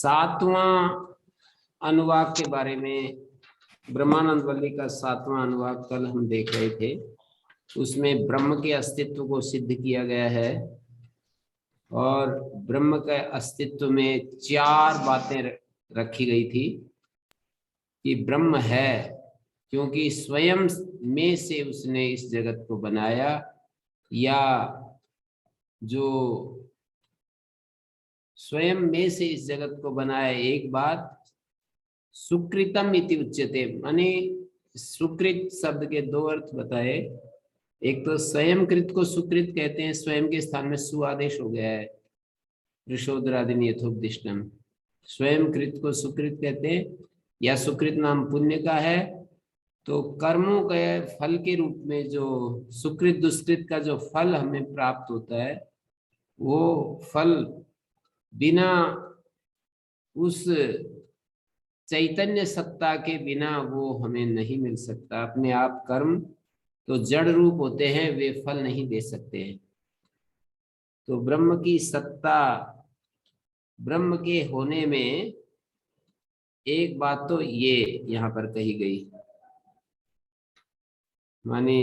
सातवां अनुवाक के बारे में, ब्रह्मानंद वल्ली का सातवां अनुवाक कल हम देख रहे थे। उसमें ब्रह्म के अस्तित्व को सिद्ध किया गया है और ब्रह्म के अस्तित्व में चार बातें रखी गई थी कि ब्रह्म है क्योंकि स्वयं में से उसने इस जगत को बनाया, या जो स्वयं में से इस जगत को बनाया। एक बात, सुकृतम इति उच्यते, माने सुकृत शब्द के दो अर्थ बताए। एक तो स्वयं कृत को सुकृत कहते हैं, स्वयं के स्थान में सु आदेश हो गया है, ऋषोदरादिन यथोपदिष्टम। स्वयं कृत को सुकृत कहते हैं, या सुकृत नाम पुण्य का है। तो कर्मों के फल के रूप में जो सुकृत दुष्कृत का जो फल हमें प्राप्त होता है, वो फल बिना उस चैतन्य सत्ता के बिना वो हमें नहीं मिल सकता। अपने आप कर्म तो जड़ रूप होते हैं, वे फल नहीं दे सकते हैं। तो ब्रह्म की सत्ता, ब्रह्म के होने में एक बात तो ये यहाँ पर कही गई, माने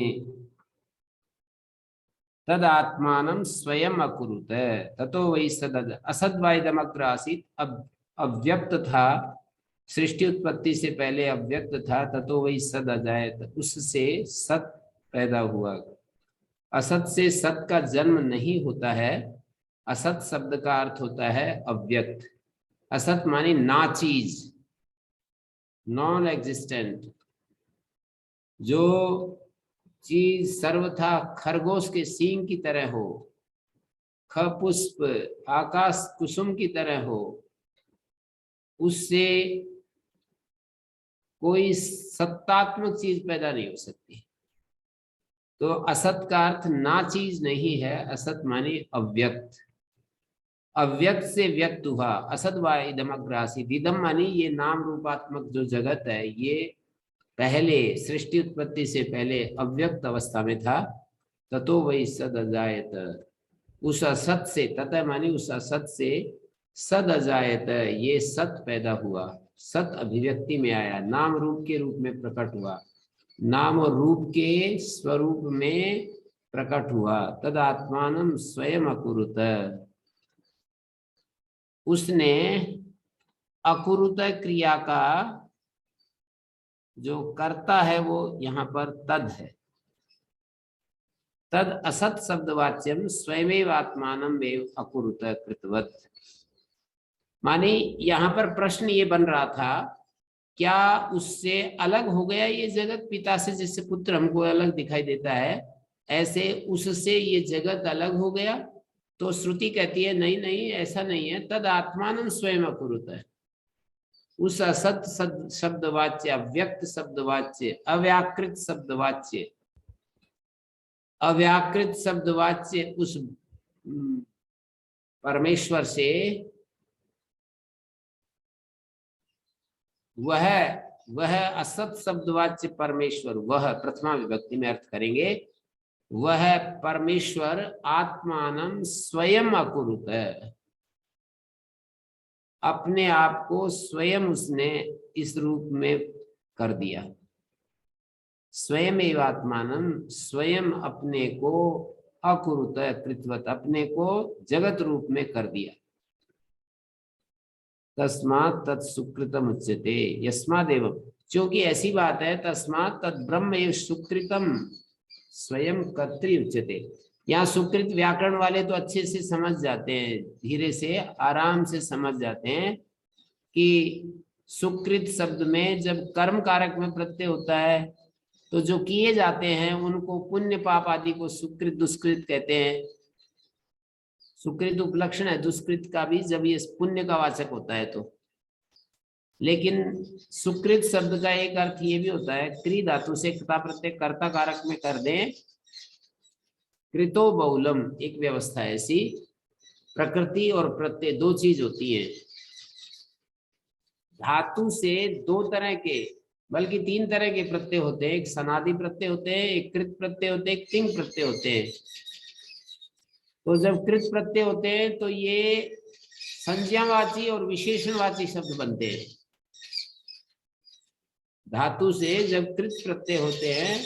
तद आत्मानं स्वयं अकुरुत ततो वही सद असद्वाइदमग्र आसीत। अब अव्यक्त था, सृष्टि उत्पत्ति से पहले अव्यक्त था। ततो वही सद अजायत, उससे सत पैदा हुआ। असत से सत का जन्म नहीं होता है। असत शब्द का अर्थ होता है अव्यक्त। असत माने ना चीज, नॉन एग्जिस्टेंट। जो चीज सर्वथा खरगोश के सींग की तरह हो, ख पुष्प आकाश कुसुम की तरह हो, उससे कोई सत्तात्मक चीज पैदा नहीं हो सकती। तो असत का अर्थ ना चीज नहीं है, असत माने अव्यक्त। अव्यक्त से व्यक्त हुआ। असत व इदमग्रासी, इदम मानी ये नाम रूपात्मक जो जगत है, ये पहले सृष्टि उत्पत्ति से पहले अव्यक्त अवस्था में था। ततो वही सद अजायत, उस असत से, तथा मानी उस असत से सद अजायत, ये सत पैदा हुआ। सत अभिव्यक्ति में आया, नाम रूप के रूप में प्रकट हुआ, नाम और रूप के स्वरूप में प्रकट हुआ। तद आत्मानं स्वयं अकुरुत, उसने अकुरुत क्रिया का जो कर्ता है वो यहाँ पर तद है। तद असत शब्दवाच्यम स्वयमेव आत्मानं वेव अकुरुत कृतवत। माने यहाँ पर प्रश्न ये बन रहा था, क्या उससे अलग हो गया ये जगत? पिता से जैसे पुत्र हमको अलग दिखाई देता है, ऐसे उससे ये जगत अलग हो गया? तो श्रुति कहती है नहीं नहीं, ऐसा नहीं है। तद आत्मानं स्वयं अकुरुत है। उस असत शब्दवाच्य, अव्यक्त शब्दवाच्य, अव्याकृत शब्दवाच्य, अव्याकृत शब्दवाच्य उस परमेश्वर से वह असत शब्दवाच्य परमेश्वर, वह प्रथमा विभक्ति में अर्थ करेंगे, वह परमेश्वर आत्मानं स्वयं अकुरुत है। अपने आप को स्वयं उसने इस रूप में कर दिया। स्वयं एव आत्मानं, स्वयं अपने को अकुरुत कृतवत, अपने को जगत रूप में कर दिया। तस्मात् तत्सुकृतम उच्यते, यस्मादेव, क्योंकि ऐसी बात है, तस्मात् तत् ब्रह्म एव सुकृतम स्वयं कर्तृ उच्यते। यहाँ सुकृत व्याकरण वाले तो अच्छे से समझ जाते हैं, धीरे से आराम से समझ जाते हैं कि सुकृत शब्द में जब कर्म कारक में प्रत्यय होता है तो जो किए जाते हैं उनको, पुण्य पाप आदि को सुकृत दुष्कृत कहते हैं। सुकृत उपलक्षण है दुष्कृत का भी, जब ये पुण्य का वाचक होता है तो। लेकिन सुकृत शब्द का एक अर्थ ये भी होता है, क्री धातु से कृता प्रत्यय कर्ता कारक में कर दें, कृतो बहुलम, एक व्यवस्था ऐसी। प्रकृति और प्रत्यय दो चीज होती है। धातु से दो तरह के, बल्कि तीन तरह के प्रत्यय होते हैं। एक सनादि प्रत्यय होते हैं, एक कृत प्रत्यय होते हैं, एक तिंग प्रत्यय होते हैं। तो जब कृत प्रत्यय होते हैं तो ये संज्ञावाची और विशेषणवाची शब्द बनते हैं। धातु से जब कृत प्रत्यय होते हैं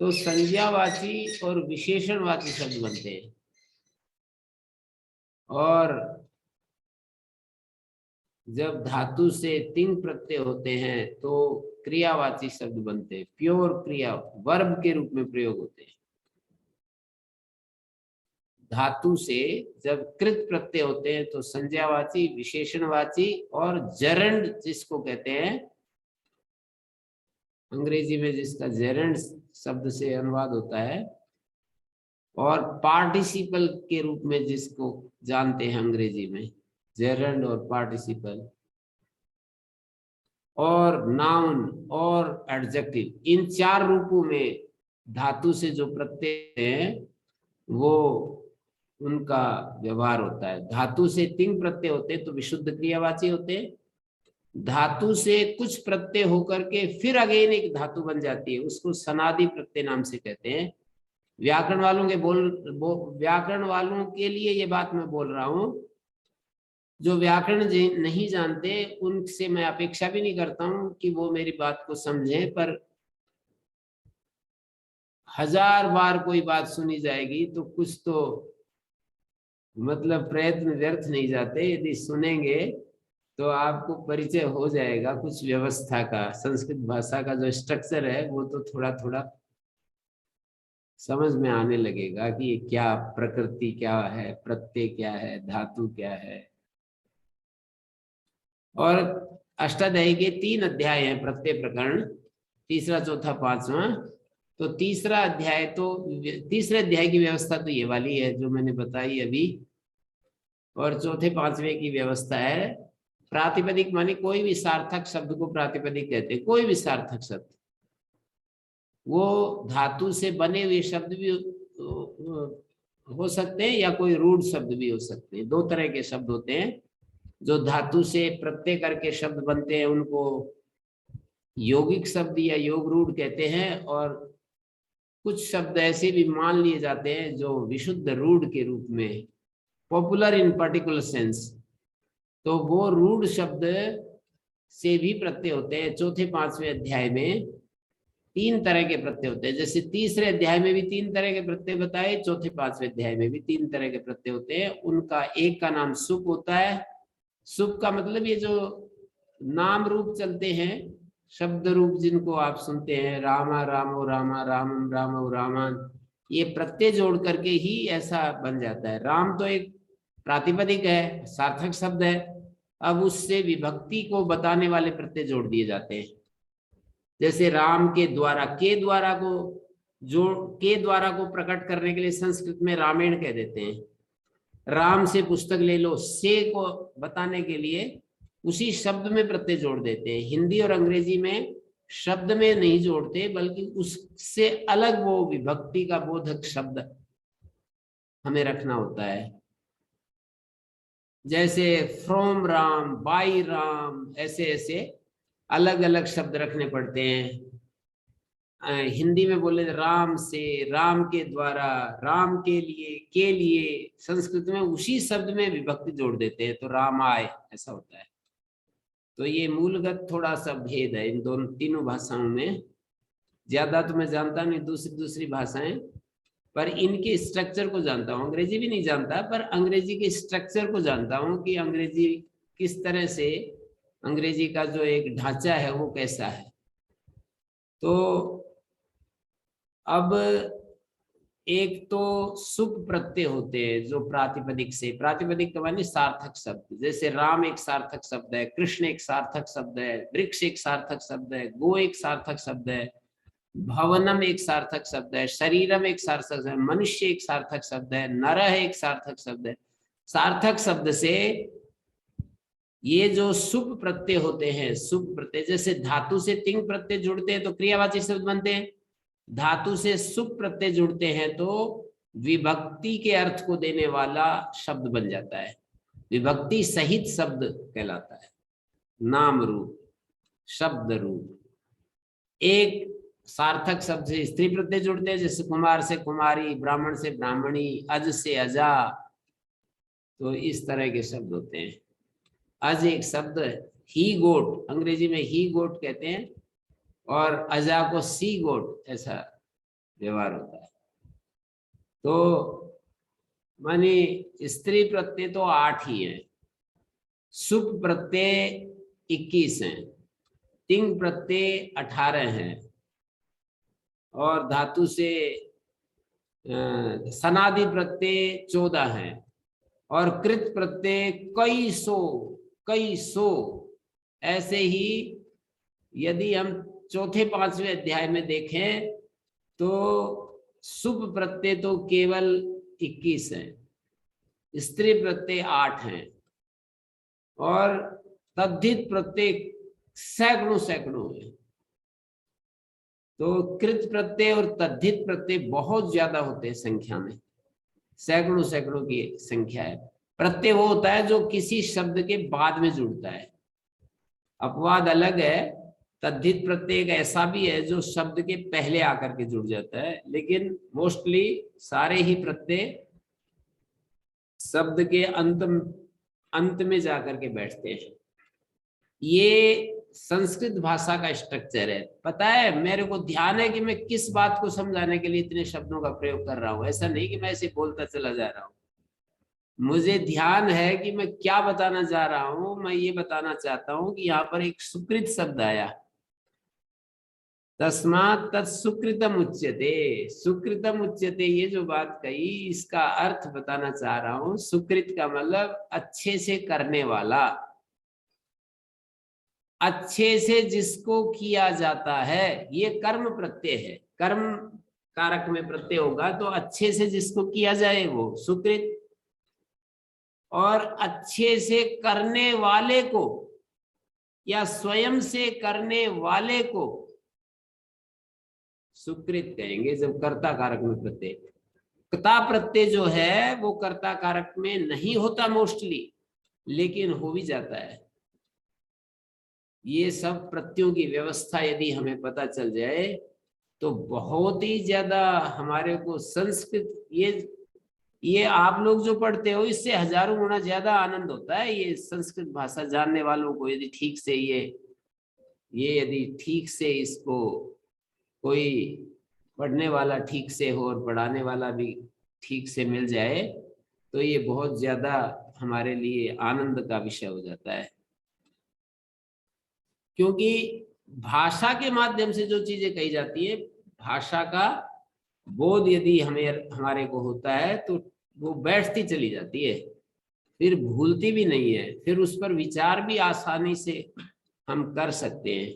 तो संज्ञावाची और विशेषणवाची शब्द बनते हैं, और जब धातु से तिंग प्रत्यय होते हैं तो क्रियावाची शब्द बनते हैं, प्योर क्रिया वर्ब के रूप में प्रयोग होते हैं। धातु से जब कृत प्रत्यय होते हैं तो संज्ञावाची, विशेषणवाची और जरंड जिसको कहते हैं, अंग्रेजी में जिसका जेरेंड शब्द से अनुवाद होता है, और पार्टिसिपल के रूप में जिसको जानते हैं अंग्रेजी में, जेरेंड और पार्टिसिपल, और नाउन और एडजेक्टिव, इन 4 रूपों में धातु से जो प्रत्यय है वो उनका व्यवहार होता है। धातु से तिंग प्रत्यय होते हैं तो विशुद्ध क्रियावाची होते हैं। धातु से कुछ प्रत्यय होकर के फिर अगेन एक धातु बन जाती है, उसको सनादि प्रत्यय नाम से कहते हैं। व्याकरण वालों के व्याकरण वालों के लिए ये बात मैं बोल रहा हूं, जो व्याकरण नहीं जानते उनसे मैं अपेक्षा भी नहीं करता हूं कि वो मेरी बात को समझें, पर 1000 बार कोई बात सुनी जाएगी तो कुछ तो मतलब प्रयत्न व्यर्थ नहीं जाते। यदि सुनेंगे तो आपको परिचय हो जाएगा कुछ व्यवस्था का, संस्कृत भाषा का जो स्ट्रक्चर है वो तो थोड़ा थोड़ा समझ में आने लगेगा कि क्या प्रकृति क्या है, प्रत्यय क्या है, धातु क्या है। और अष्टाध्यायी के 3 अध्याय हैं प्रत्यय प्रकरण, तीसरा चौथा पांचवा। तो तीसरे अध्याय की व्यवस्था तो ये वाली है जो मैंने बताई अभी, और चौथे पांचवें की व्यवस्था है प्रातिपदिक, माने कोई भी सार्थक शब्द को प्रातिपदिक कहते हैं। कोई भी सार्थक शब्द, वो धातु से बने हुए शब्द भी हो सकते हैं या कोई रूढ़ शब्द भी हो सकते हैं। 2 तरह के शब्द होते हैं। जो धातु से प्रत्यय करके शब्द बनते हैं उनको यौगिक शब्द या योग रूढ़ कहते हैं, और कुछ शब्द ऐसे भी मान लिए जाते हैं जो विशुद्ध रूढ़ के रूप में, पॉपुलर इन पर्टिकुलर सेंस, तो वो रूढ़ शब्द से भी प्रत्यय होते हैं। चौथे पांचवें अध्याय में 3 तरह के प्रत्यय होते हैं। जैसे तीसरे अध्याय में भी 3 तरह के प्रत्यय बताए, चौथे पांचवें अध्याय में भी 3 तरह के प्रत्यय होते हैं। उनका एक का नाम सुप होता है। सुप का मतलब ये जो नाम रूप चलते हैं, शब्द रूप जिनको आप सुनते हैं, रामा रामो रामा, रामम रामो रामान, ये प्रत्यय जोड़ करके ही ऐसा बन जाता है। राम तो एक प्रातिपदिक है, सार्थक शब्द है, अब उससे विभक्ति को बताने वाले प्रत्यय जोड़ दिए जाते हैं। जैसे राम के द्वारा, के द्वारा को प्रकट करने के लिए संस्कृत में रामायण कह देते हैं। राम से पुस्तक ले लो, से को बताने के लिए उसी शब्द में प्रत्यय जोड़ देते हैं। हिंदी और अंग्रेजी में शब्द में नहीं जोड़ते, बल्कि उससे अलग वो विभक्ति का बोधक शब्द हमें रखना होता है। जैसे फ्रॉम राम, बाय राम, ऐसे ऐसे अलग अलग शब्द रखने पड़ते हैं। हिंदी में बोले राम से, राम के द्वारा, राम के लिए, संस्कृत में उसी शब्द में विभक्ति जोड़ देते हैं, तो रामाय ऐसा होता है। तो ये मूलगत थोड़ा सा भेद है इन तीनों भाषाओं में। ज्यादा तो मैं जानता नहीं दूसरी भाषाएं, पर इनके स्ट्रक्चर को जानता हूँ। अंग्रेजी भी नहीं जानता, पर अंग्रेजी के स्ट्रक्चर को जानता हूँ कि अंग्रेजी किस तरह से, अंग्रेजी का जो एक ढांचा है वो कैसा है। तो अब एक तो सुप प्रत्यय होते हैं जो प्रातिपदिक से, प्रातिपदिक का माने सार्थक शब्द। जैसे राम एक सार्थक शब्द है, कृष्ण एक सार्थक शब्द है, वृक्ष एक सार्थक शब्द है, गो एक सार्थक शब्द है, भवनम एक सार्थक शब्द है, शरीरम एक सार्थक शब्द है, मनुष्य एक सार्थक शब्द है, नरः एक सार्थक शब्द है। सार्थक शब्द से ये जो सुप प्रत्यय होते हैं, सुप प्रत्यय, जैसे धातु से तिंग प्रत्यय जुड़ते हैं तो क्रियावाची शब्द बनते हैं, धातु से सुप प्रत्यय जुड़ते हैं तो विभक्ति के अर्थ को देने वाला शब्द बन जाता है, विभक्ति सहित शब्द कहलाता है, नाम रूप, शब्द रूप। एक सार्थक शब्द से स्त्री प्रत्यय जुड़ते हैं, जैसे कुमार से कुमारी, ब्राह्मण से ब्राह्मणी, अज से अजा, तो इस तरह के शब्द होते हैं। अज एक शब्द ही गोट, अंग्रेजी में ही गोट कहते हैं, और अजा को सी गोट, ऐसा व्यवहार होता है। तो मानी स्त्री प्रत्यय तो 8 ही है, सुप प्रत्यय 21 हैं, तिंग प्रत्यय 18 हैं, और धातु से सनादि प्रत्यय 14 हैं, और कृत प्रत्यय कई सौ। ऐसे ही यदि हम चौथे 5वें अध्याय में देखें तो सुप प्रत्यय तो केवल 21 हैं, स्त्री प्रत्यय 8 हैं, और तद्धित प्रत्यय सैकड़ों है। तो कृत प्रत्यय और तद्धित प्रत्यय बहुत ज्यादा होते हैं संख्या में, सैकड़ों की संख्या है। प्रत्यय वो होता है जो किसी शब्द के बाद में जुड़ता है, अपवाद अलग है। तद्धित प्रत्यय एक ऐसा भी है जो शब्द के पहले आकर के जुड़ जाता है, लेकिन मोस्टली सारे ही प्रत्यय शब्द के अंत में जाकर के बैठते हैं। ये संस्कृत भाषा का स्ट्रक्चर है। पता है, मेरे को ध्यान है कि मैं किस बात को समझाने के लिए इतने शब्दों का प्रयोग कर रहा हूँ। ऐसा नहीं कि मैं ऐसे बोलता चला जा रहा हूँ, मुझे ध्यान है कि मैं क्या बताना चाह रहा हूँ। मैं ये बताना चाहता हूँ कि यहाँ पर एक सुकृत शब्द आया, तस्मात् तत्सुकृतम उच्यते। सुकृतम उच्यते, ये जो बात कही इसका अर्थ बताना चाह रहा हूँ। सुकृत का मतलब अच्छे से करने वाला, अच्छे से जिसको किया जाता है। ये कर्म प्रत्यय है, कर्म कारक में प्रत्यय होगा तो अच्छे से जिसको किया जाए वो सुकृत, और अच्छे से करने वाले को या स्वयं से करने वाले को सुकृत कहेंगे जब कर्ता कारक में प्रत्यय। कर्ता प्रत्यय जो है वो कर्ता कारक में नहीं होता मोस्टली, लेकिन हो भी जाता है। ये सब प्रत्ययों की व्यवस्था यदि हमें पता चल जाए तो बहुत ही ज्यादा हमारे को संस्कृत, ये आप लोग जो पढ़ते हो इससे हजारों गुना ज्यादा आनंद होता है ये संस्कृत भाषा जानने वालों को। यदि ठीक से यदि ठीक से इसको कोई पढ़ने वाला ठीक से हो और पढ़ाने वाला भी ठीक से मिल जाए तो ये बहुत ज्यादा हमारे लिए आनंद का विषय हो जाता है। क्योंकि भाषा के माध्यम से जो चीजें कही जाती है, भाषा का बोध यदि हमारे को होता है तो वो बैठती चली जाती है, फिर भूलती भी नहीं है, फिर उस पर विचार भी आसानी से हम कर सकते हैं।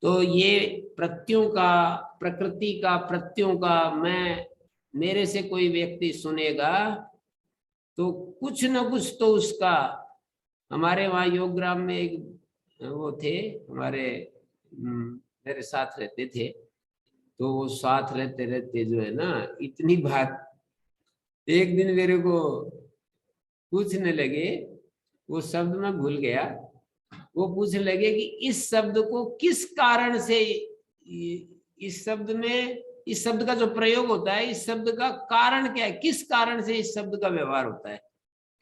तो ये प्रत्ययों का, प्रकृति का, प्रत्ययों का, मेरे से कोई व्यक्ति सुनेगा तो कुछ न कुछ तो उसका। हमारे वहाँ योगग्राम में एक वो थे हमारे, मेरे साथ रहते थे, तो वो साथ रहते रहते जो है ना इतनी बात, एक दिन मेरे को पूछने लगे, वो शब्द मैं भूल गया, वो पूछने लगे कि इस शब्द को किस कारण से, इस शब्द में, इस शब्द का जो प्रयोग होता है, इस शब्द का कारण क्या है, किस कारण से इस शब्द का व्यवहार होता है।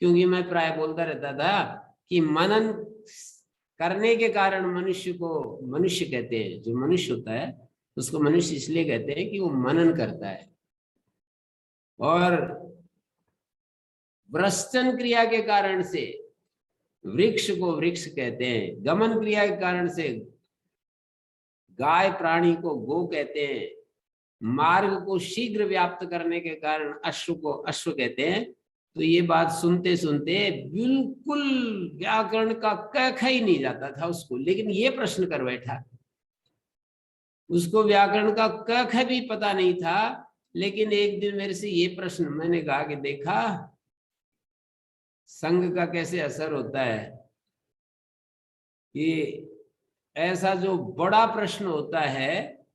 क्योंकि मैं प्राय बोलता रहता था कि मनन करने के कारण मनुष्य को मनुष्य कहते हैं। जो मनुष्य होता है उसको मनुष्य इसलिए कहते हैं कि वो मनन करता है, और व्रश्चन क्रिया के कारण से वृक्ष को वृक्ष कहते हैं, गमन क्रिया के कारण से गाय प्राणी को गो कहते हैं, मार्ग को शीघ्र व्याप्त करने के कारण अश्व को अश्व कहते हैं। तो ये बात सुनते सुनते बिल्कुल व्याकरण का क ख ही नहीं जाता था उसको, लेकिन ये प्रश्न कर बैठा, उसको व्याकरण का क ख भी पता नहीं था। लेकिन एक दिन मेरे से ये प्रश्न, मैंने कहा कि देखा संघ का कैसे असर होता है, कि ऐसा जो बड़ा प्रश्न होता है,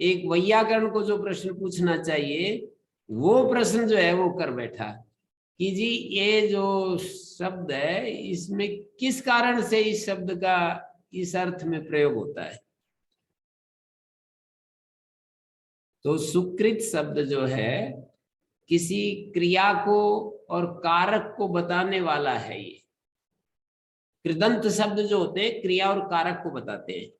एक वैयाकरण को जो प्रश्न पूछना चाहिए वो प्रश्न जो है वो कर बैठा कि जी ये जो शब्द है इसमें किस कारण से इस शब्द का इस अर्थ में प्रयोग होता है। तो सुकृत शब्द जो है किसी क्रिया को और कारक को बताने वाला है। ये कृदंत शब्द जो होते हैं क्रिया और कारक को बताते हैं,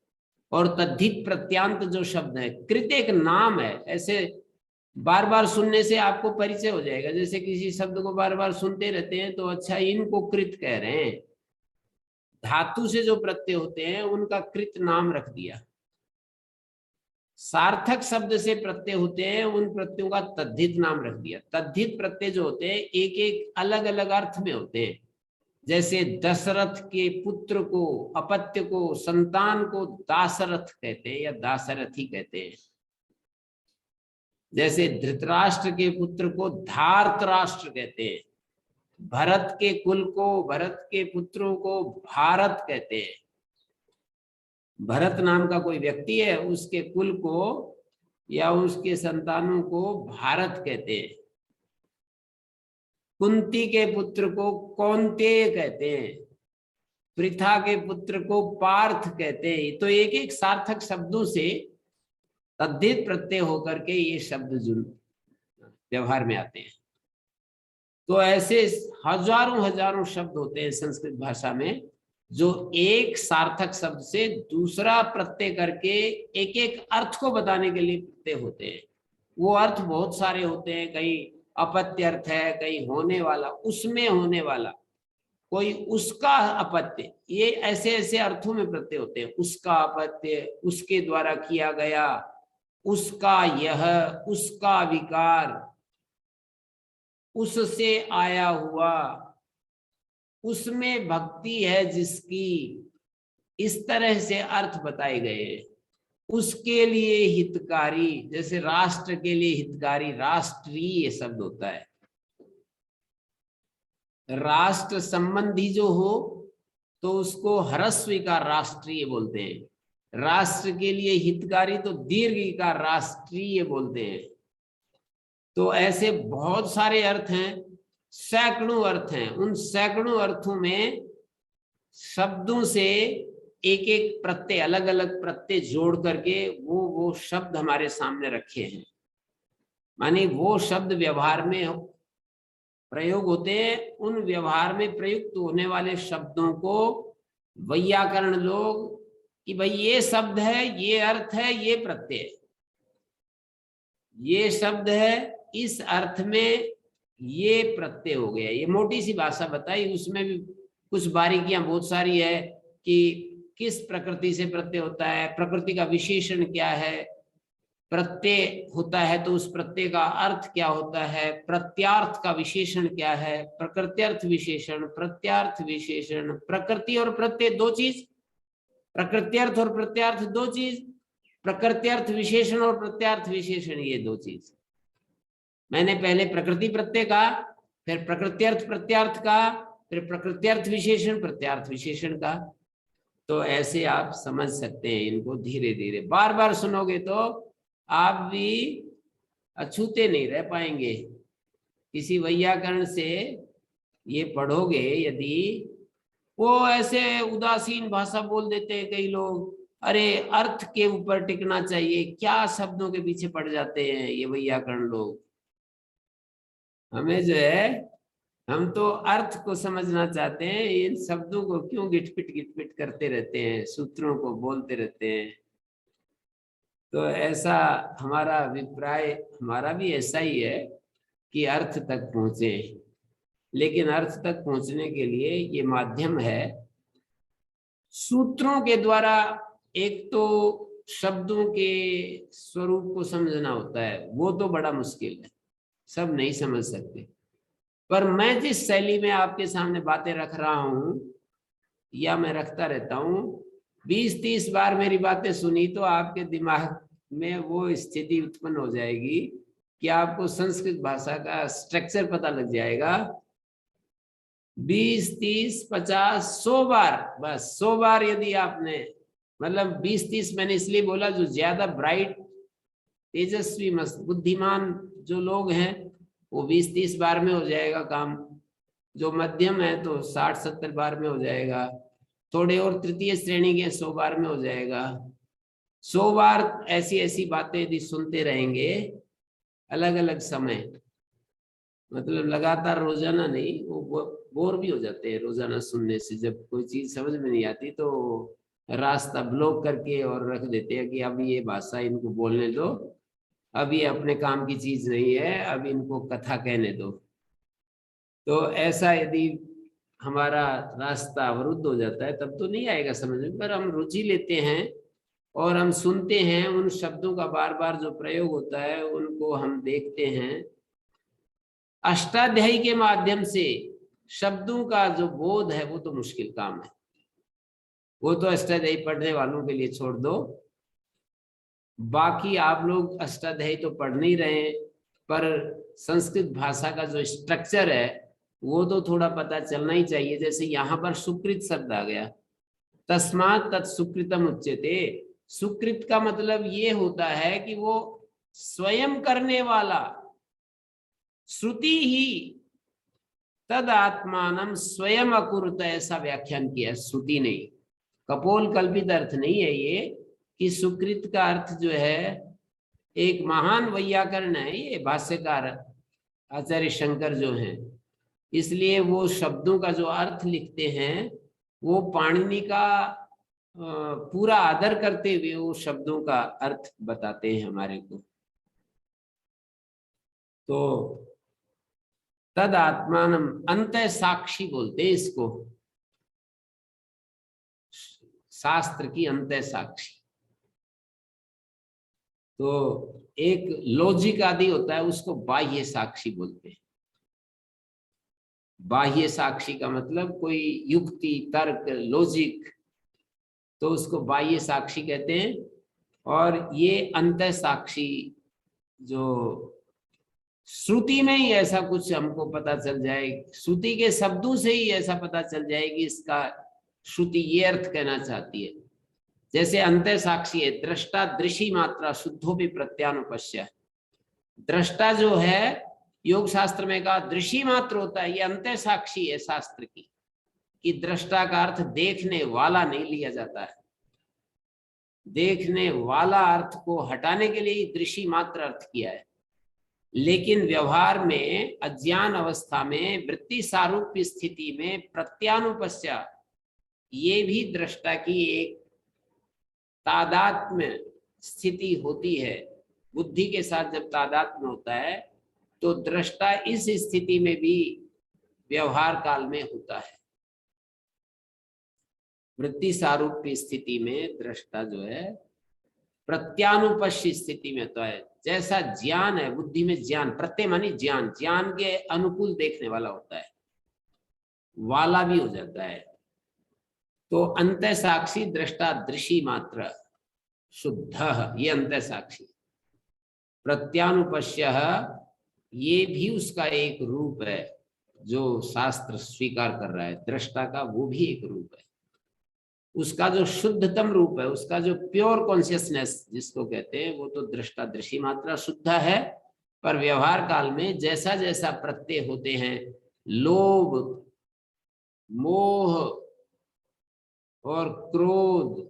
और तद्धित प्रत्यांत जो शब्द है, कृत एक नाम है। ऐसे बार बार सुनने से आपको परिचय हो जाएगा। जैसे किसी शब्द को बार बार सुनते रहते हैं तो अच्छा इनको कृत कह रहे हैं। धातु से जो प्रत्यय होते हैं उनका कृत नाम रख दिया। सार्थक शब्द से प्रत्यय होते हैं उन प्रत्ययों का तद्धित नाम रख दिया। तद्धित प्रत्यय जो होते हैं एक एक अलग अलग अर्थ में होते हैं। जैसे दशरथ के पुत्र को, अपत्य को, संतान को दासरथ कहते हैं या दासरथी कहते हैं। जैसे धृतराष्ट्र के पुत्र को धार्तराष्ट्र कहते हैं। भरत के कुल को, भरत के पुत्रों को भारत कहते हैं। भरत नाम का कोई व्यक्ति है, उसके कुल को या उसके संतानों को भारत कहते हैं। कुंती के पुत्र को कौन्तेय कहते हैं। पृथा के पुत्र को पार्थ कहते हैं। तो एक एक सार्थक शब्दों से तद्धित प्रत्यय होकर के ये शब्द व्यवहार में आते हैं। तो ऐसे हजारों हजारों शब्द होते हैं संस्कृत भाषा में, जो एक सार्थक शब्द से दूसरा प्रत्यय करके एक एक अर्थ को बताने के लिए प्रत्यय होते हैं। वो अर्थ बहुत सारे होते हैं, कहीं अपत्य अर्थ है, कहीं होने वाला, उसमें होने वाला, कोई उसका अपत्य, ये ऐसे ऐसे अर्थों में प्रत्यय होते हैं। उसका अपत्य, उसके द्वारा किया गया, उसका यह, उसका विकार, उससे आया हुआ, उसमें भक्ति है जिसकी, इस तरह से अर्थ बताए गए हैं। उसके लिए हितकारी, जैसे राष्ट्र के लिए हितकारी, राष्ट्रीय शब्द होता है। राष्ट्र संबंधी जो हो तो उसको ह्रस्व का राष्ट्रीय बोलते हैं। राष्ट्र के लिए हितकारी तो दीर्घ का राष्ट्रीय बोलते हैं। तो ऐसे बहुत सारे अर्थ हैं, सैकड़ों अर्थ हैं। उन सैकड़ों अर्थों में शब्दों से एक एक प्रत्यय, अलग अलग प्रत्यय जोड़ करके वो शब्द हमारे सामने रखे हैं। माने वो शब्द व्यवहार में प्रयोग होते हैं। उन व्यवहार में प्रयुक्त होने वाले शब्दों को वैयाकरण लोग कि भाई ये शब्द है, ये अर्थ है, ये प्रत्यय, ये शब्द है, इस अर्थ में ये प्रत्यय हो गया। ये मोटी सी भाषा बताई, उसमें भी कुछ बारीकियां बहुत सारी है कि किस प्रकृति से प्रत्यय होता है, प्रकृति का विशेषण क्या है, प्रत्यय होता है तो उस प्रत्यय का अर्थ क्या होता है, प्रत्यार्थ का विशेषण क्या है, प्रकृत्यर्थ विशेषण, प्रत्यार्थ विशेषण। प्रकृति और प्रत्यय दो चीज, प्रकृत्यर्थ और प्रत्यार्थ दो चीज, प्रकृत्यर्थ विशेषण और प्रत्यार्थ विशेषण ये दो चीज। मैंने पहले प्रकृति प्रत्यय का, फिर प्रकृत्यर्थ प्रत्यार्थ का, फिर प्रकृत्यर्थ विशेषण प्रत्यार्थ विशेषण का। तो ऐसे आप समझ सकते हैं इनको धीरे धीरे। बार बार सुनोगे तो आप भी अछूते नहीं रह पाएंगे। किसी वैयाकरण से ये पढ़ोगे यदि, वो ऐसे उदासीन भाषा बोल देते हैं कई लोग, अरे अर्थ के ऊपर टिकना चाहिए, क्या शब्दों के पीछे पड़ जाते हैं ये वैयाकरण लोग। हमें जो है, हम तो अर्थ को समझना चाहते हैं, इन शब्दों को क्यों गिटपिट करते रहते हैं, सूत्रों को बोलते रहते हैं। तो ऐसा हमारा अभिप्राय, हमारा भी ऐसा ही है कि अर्थ तक पहुंचे। लेकिन अर्थ तक पहुंचने के लिए ये माध्यम है। सूत्रों के द्वारा एक तो शब्दों के स्वरूप को समझना होता है, वो तो बड़ा मुश्किल है, सब नहीं समझ सकते। पर मैं जिस शैली में आपके सामने बातें रख रहा हूं या मैं रखता रहता हूं, 20-30 बार मेरी बातें सुनी तो आपके दिमाग में वो स्थिति उत्पन्न हो जाएगी कि आपको संस्कृत भाषा का स्ट्रक्चर पता लग जाएगा। 20, 30, 50, 100 बार, बस 100 बार यदि आपने, मतलब 20-30 मैंने इसलिए बोला, जो ज्यादा ब्राइट, तेजस्वी, मस्त, बुद्धिमान जो लोग हैं वो 20-30 बार में हो जाएगा काम। जो मध्यम है तो 60-70 बार में हो जाएगा। थोड़े और तृतीय श्रेणी के 100 बार में हो जाएगा। 100 बार ऐसी ऐसी बातें यदि सुनते रहेंगे अलग अलग समय, मतलब लगातार रोजाना नहीं, वो बोर भी हो जाते हैं रोजाना सुनने से। जब कोई चीज समझ में नहीं आती तो रास्ता ब्लॉक करके और रख देते हैं कि अब ये भाषा इनको बोलने दो, अब ये अपने काम की चीज नहीं है, अब इनको कथा कहने दो। तो ऐसा यदि हमारा रास्ता अवरुद्ध हो जाता है तब तो नहीं आएगा समझ में, पर हम रुचि लेते हैं और हम सुनते हैं, उन शब्दों का बार बार जो प्रयोग होता है उनको हम देखते हैं। अष्टाध्यायी के माध्यम से शब्दों का जो बोध है वो तो मुश्किल काम है, वो तो अष्टाध्यायी पढ़ने वालों के लिए छोड़ दो। बाकी आप लोग अष्टाध्यायी तो पढ़ नहीं रहे, पर संस्कृत भाषा का जो स्ट्रक्चर है वो तो थोड़ा पता चलना ही चाहिए। जैसे यहाँ पर सुकृत शब्द आ गया, तस्मात् तत् सुकृतम उच्यते। सुकृत का मतलब ये होता है कि वो स्वयं करने वाला। श्रुति ही तद आत्मानम स्वयं अकुरुत, ऐसा व्याख्यान किया श्रुति ने। कपोल कल्पित अर्थ नहीं है ये कि सुकृत का अर्थ जो है, एक महान वैयाकरण है ये भाष्यकार आचार्य शंकर जो हैं, इसलिए वो शब्दों का जो अर्थ लिखते हैं वो पाणिनि का पूरा आदर करते हुए वो शब्दों का अर्थ बताते हैं हमारे को। तो तद आत्मानम अंत साक्षी बोलते हैं इसको, शास्त्र की अंत साक्षी। तो एक लॉजिक आदि होता है उसको बाह्य साक्षी बोलते हैं। बाह्य साक्षी का मतलब कोई युक्ति तर्क लॉजिक, तो उसको बाह्य साक्षी कहते हैं। और ये अंत साक्षी जो श्रुति में ही ऐसा कुछ हमको पता चल जाए, श्रुति के शब्दों से ही ऐसा पता चल जाए कि इसका श्रुति ये अर्थ कहना चाहती है। जैसे अंत साक्षी है, दृष्टा दृषि मात्रा शुद्धो भी प्रत्यानुपश्य। दृष्टा जो है योग शास्त्र में कहा दृषि मात्र होता है, ये अंत साक्षी है शास्त्र की, कि दृष्टा का अर्थ देखने वाला नहीं लिया जाता है। देखने वाला अर्थ को हटाने के लिए दृषि मात्र अर्थ किया है। लेकिन व्यवहार में अज्ञान अवस्था में वृत्ति सारूप्य स्थिति में प्रत्यानुपश्य, ये भी दृष्टा की एक तादात्म्य स्थिति होती है। बुद्धि के साथ जब तादात्म्य होता है तो दृष्टा इस स्थिति में भी व्यवहार काल में होता है। वृत्ति सारूप्य स्थिति में दृष्टा जो है प्रत्यानुपश्य स्थिति में तो है। जैसा ज्ञान है, बुद्धि में ज्ञान, प्रत्यय मानी ज्ञान, ज्ञान के अनुकूल देखने वाला होता है, वाला भी हो जाता है। तो अंत साक्षी दृष्टा दृषि मात्र शुद्ध, ये अंत साक्षी। प्रत्यानुपश्य ये भी उसका एक रूप है जो शास्त्र स्वीकार कर रहा है, दृष्टा का वो भी एक रूप है। उसका जो शुद्धतम रूप है, उसका जो प्योर कॉन्शियसनेस जिसको कहते हैं, वो तो दृष्टा दृषि मात्रा शुद्ध है। पर व्यवहार काल में जैसा जैसा प्रत्यय होते हैं, लोभ मोह और क्रोध,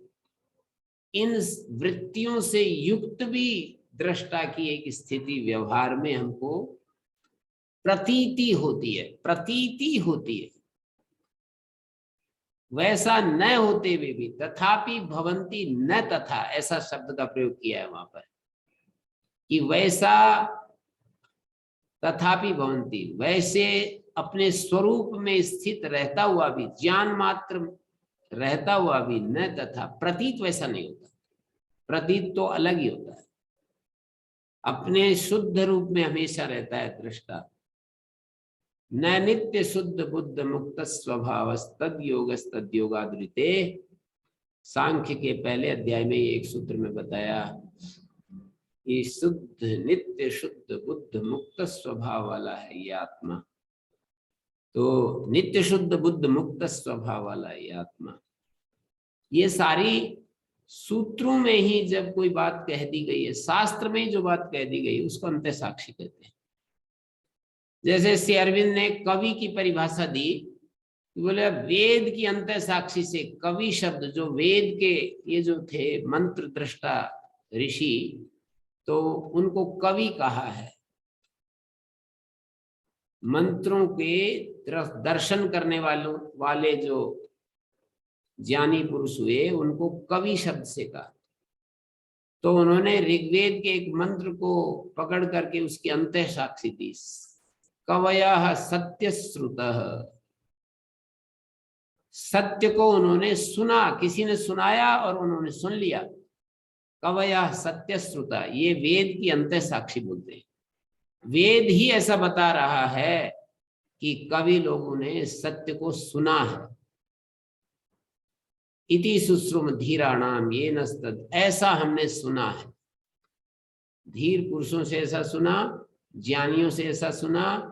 इन वृत्तियों से युक्त भी दृष्टा की एक स्थिति व्यवहार में हमको प्रतीति होती है, प्रतीति होती है। वैसा न होते हुए भी तथापि भवंती न तथा, ऐसा शब्द का प्रयोग किया है वहां पर, कि वैसा तथापि भवंती, वैसे अपने स्वरूप में स्थित रहता हुआ भी, ज्ञान मात्र रहता हुआ भी, न तथा प्रतीत वैसा नहीं होता। प्रतीत तो अलग ही होता है, अपने शुद्ध रूप में हमेशा रहता है दृष्टा। न नित्य शुद्ध बुद्ध मुक्त स्वभाव तद योगादृते। सांख्य के पहले अध्याय में एक सूत्र में बताया कि शुद्ध नित्य शुद्ध बुद्ध मुक्त स्वभाव वाला है ये आत्मा। तो नित्य शुद्ध बुद्ध मुक्त स्वभाव वाला है ये आत्मा। ये सारी सूत्रों में ही जब कोई बात कह दी गई है, शास्त्र में ही जो बात कह दी गई है, उसको अंत साक्षी कहते हैं। जैसे श्री अरविंद ने कवि की परिभाषा दी, बोले वेद की अंत साक्षी से, कवि शब्द जो वेद के ये जो थे मंत्र दृष्टा ऋषि, तो उनको कवि कहा है। मंत्रों के दर्शन करने वाले जो ज्ञानी पुरुष हुए उनको कवि शब्द से कहा। तो उन्होंने ऋग्वेद के एक मंत्र को पकड़ करके उसकी अंतः साक्षी दी। कवयः सत्य श्रुतः, सत्य को उन्होंने सुना, किसी ने सुनाया और उन्होंने सुन लिया। कवयः सत्य श्रुता, ये वेद की अंतः साक्षी बोलते हैं। वेद ही ऐसा बता रहा है कि कवि लोगों ने सत्य को सुना है। इति सुश्रुम धीराणाम ये नस्तद, ऐसा हमने सुना है। धीर पुरुषों से ऐसा सुना, ज्ञानियों से ऐसा सुना,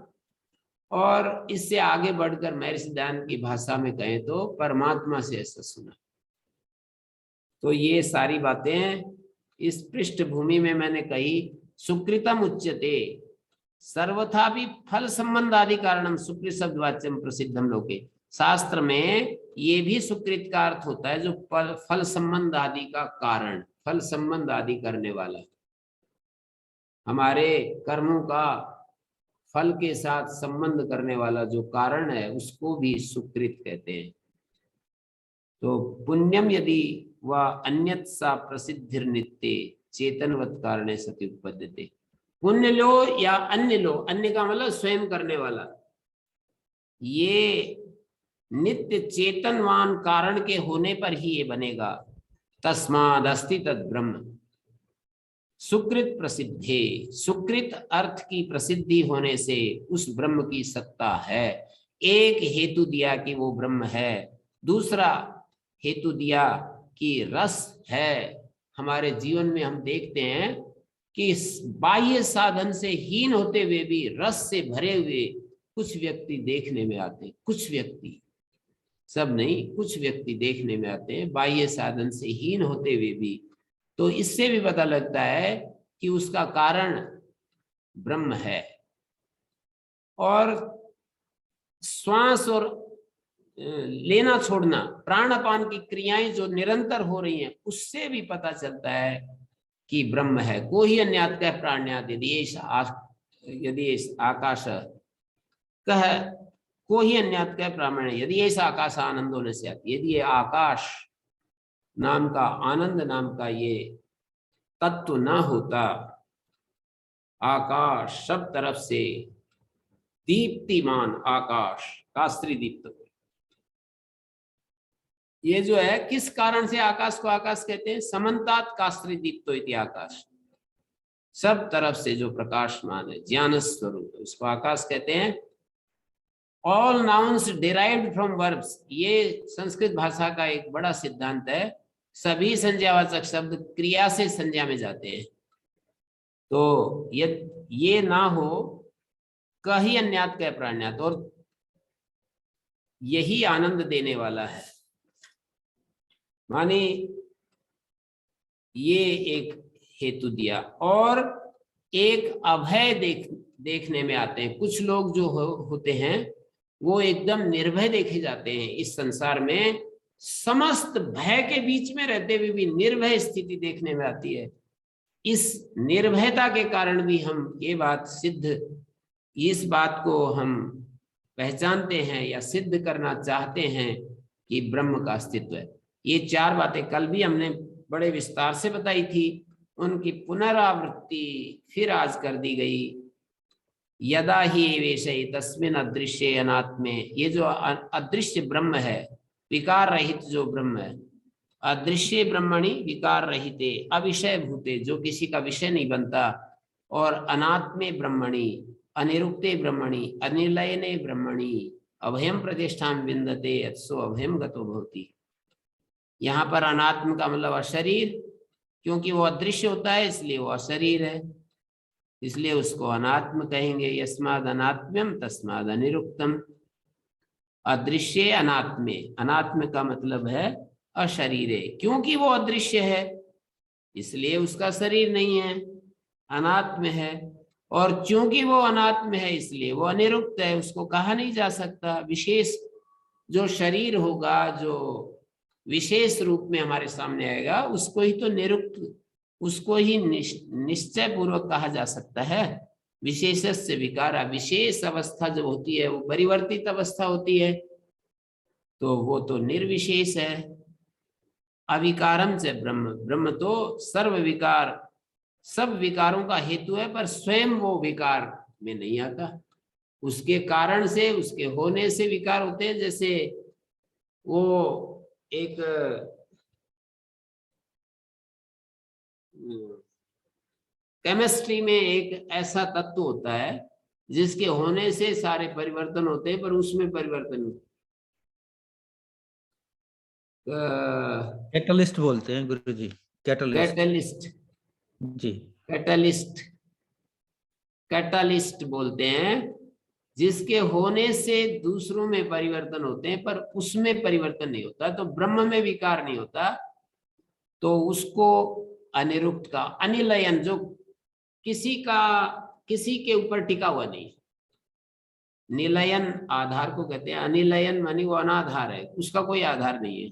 और इससे आगे बढ़कर महर्षि दयानंद की भाषा में कहें तो परमात्मा से ऐसा सुना। तो ये सारी बातें इस पृष्ठभूमि में मैंने कही। सुकृतम उच्यते, सर्वथा भी फल संबंध आदि कारणम सुकृत शब्द वाच्यम प्रसिद्धम लोके। शास्त्र में ये भी सुकृत का अर्थ होता है जो फल संबंध आदि का कारण, फल संबंध आदि करने वाला, हमारे कर्मों का फल के साथ संबंध करने वाला जो कारण है उसको भी सुकृत कहते हैं। तो पुण्यम यदि व अन्यत सा प्रसिद्धिर नित्य चेतनवत कारणे सति उत्पद्यते। पुण्य लो या अन्य लो, अन्य का मतलब स्वयं करने वाला, ये नित्य चेतनवान कारण के होने पर ही ये बनेगा। तस्माद अस्ति तद ब्रह्म सुकृत प्रसिद्धे, सुकृत अर्थ की प्रसिद्धि होने से उस ब्रह्म की सत्ता है। एक हेतु दिया कि वो ब्रह्म है, दूसरा हेतु दिया कि रस है। हमारे जीवन में हम देखते हैं कि बाह्य साधन से हीन होते हुए भी रस से भरे हुए कुछ व्यक्ति देखने में आते हैं। कुछ व्यक्ति, सब नहीं, कुछ व्यक्ति देखने में आते हैं बाह्य साधन से हीन होते हुए भी। तो इससे भी पता लगता है कि उसका कारण ब्रह्म है। और श्वास और लेना छोड़ना, प्राणापान की क्रियाएं जो निरंतर हो रही हैं, उससे भी पता चलता है कि ब्रह्म है। को ही अन्यात कह प्राण्यात, यदि आकाश कह, को ही अन्यात कह प्राण, यदि ऐसा आकाश आनंद होने से आती, यदि ये आकाश नाम का, आनंद नाम का ये तत्व ना होता, आकाश सब तरफ से दीप्तिमान आकाश, कास्त्री दीप्त, ये जो है किस कारण से आकाश को आकाश कहते हैं? समन्तात कास्त्री दीप्तो इति आकाश, सब तरफ से जो प्रकाशमान है, ज्ञान स्वरूप, उसको आकाश कहते हैं। All nouns derived from verbs, ये संस्कृत भाषा का एक बड़ा सिद्धांत है। सभी संज्ञावाचक शब्द क्रिया से संज्ञा में जाते हैं। तो ये ना हो, कहीं अन्यात कह प्राण्यात, और यही आनंद देने वाला है। माने ये एक हेतु दिया। और एक अभय देखने में आते हैं। कुछ लोग जो होते हैं वो एकदम निर्भय देखे जाते हैं। इस संसार में समस्त भय के बीच में रहते हुए भी निर्भय स्थिति देखने में आती है। इस निर्भयता के कारण भी हम ये बात इस बात को हम पहचानते हैं या सिद्ध करना चाहते हैं कि ब्रह्म का अस्तित्व है। ये चार बातें कल भी हमने बड़े विस्तार से बताई थी, उनकी पुनरावृत्ति फिर आज कर दी गई। यदा ही वेशे तस्मिन् अदृश्य अनात्मे, ये जो अदृश्य ब्रह्म है, विकार रहित जो ब्रह्म है, अदृश्य ब्रह्मणि विकार रहिते अविषय भूते, जो किसी का विषय नहीं बनता, और अनात्मे ब्रह्मणि अनिरुक्ते ब्रह्मणि अनिलयने ब्रह्मणि अभयम प्रतिष्ठां विन्दते यत्सो अभयम गतो भवति। यहाँ पर अनात्म का मतलब अशरीर, क्योंकि वो अदृश्य होता है इसलिए वो अशरीर है, इसलिए उसको अनात्म कहेंगे। यस्माद अनात्म्यम तस्माद अनिरुक्तम। अदृश्य अनात्मे, अनात्म का मतलब है अशरीरे, क्योंकि वो अदृश्य है इसलिए उसका शरीर नहीं है, अनात्म है। और क्योंकि वो अनात्म है इसलिए वो अनिरुक्त है, उसको कहा नहीं जा सकता। विशेष जो शरीर होगा, जो विशेष रूप में हमारे सामने आएगा, उसको ही तो निरुक्त, उसको ही निश्चय पूर्वक कहा जा सकता है। विशेषस्य विकारा, विशेष अवस्था जब होती है वो परिवर्तित अवस्था होती है, तो वो तो निर्विशेष है। अविकारम से ब्रह्म, ब्रह्म तो सर्व विकार, सब विकारों का हेतु है, पर स्वयं वो विकार में नहीं आता। उसके कारण से, उसके होने से विकार होते हैं। जैसे वो एक केमिस्ट्री में एक ऐसा तत्व होता है जिसके होने से सारे परिवर्तन होते हैं, पर उसमें परिवर्तन कैटलिस्ट बोलते हैं गुरु जी, कैटलिस्ट। कैटलिस्ट, जी, कैटलिस्ट, कैटलिस्ट बोलते हैं, जिसके होने से दूसरों में परिवर्तन होते हैं पर उसमें परिवर्तन नहीं होता। तो ब्रह्म में विकार नहीं होता, तो उसको अनिरुक्त का, अनिलयन, जो किसी के ऊपर टिका हुआ नहीं। निलयन आधार को कहते हैं, अनिलयन मानी वो अनाधार है, उसका कोई आधार नहीं है।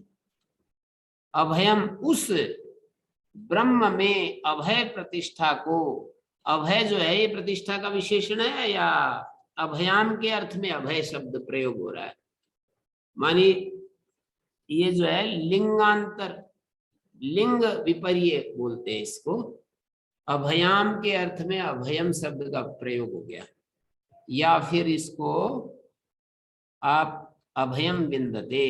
अभयम, उस ब्रह्म में अभय प्रतिष्ठा को, अभय जो है ये प्रतिष्ठा का विशेषण है, या अभयाम के अर्थ में अभय शब्द प्रयोग हो रहा है। मानी ये जो है लिंगांतर, लिंग विपर्य बोलते हैं इसको, अभयाम के अर्थ में अभयम शब्द का प्रयोग हो गया। या फिर इसको आप अभयम विंदते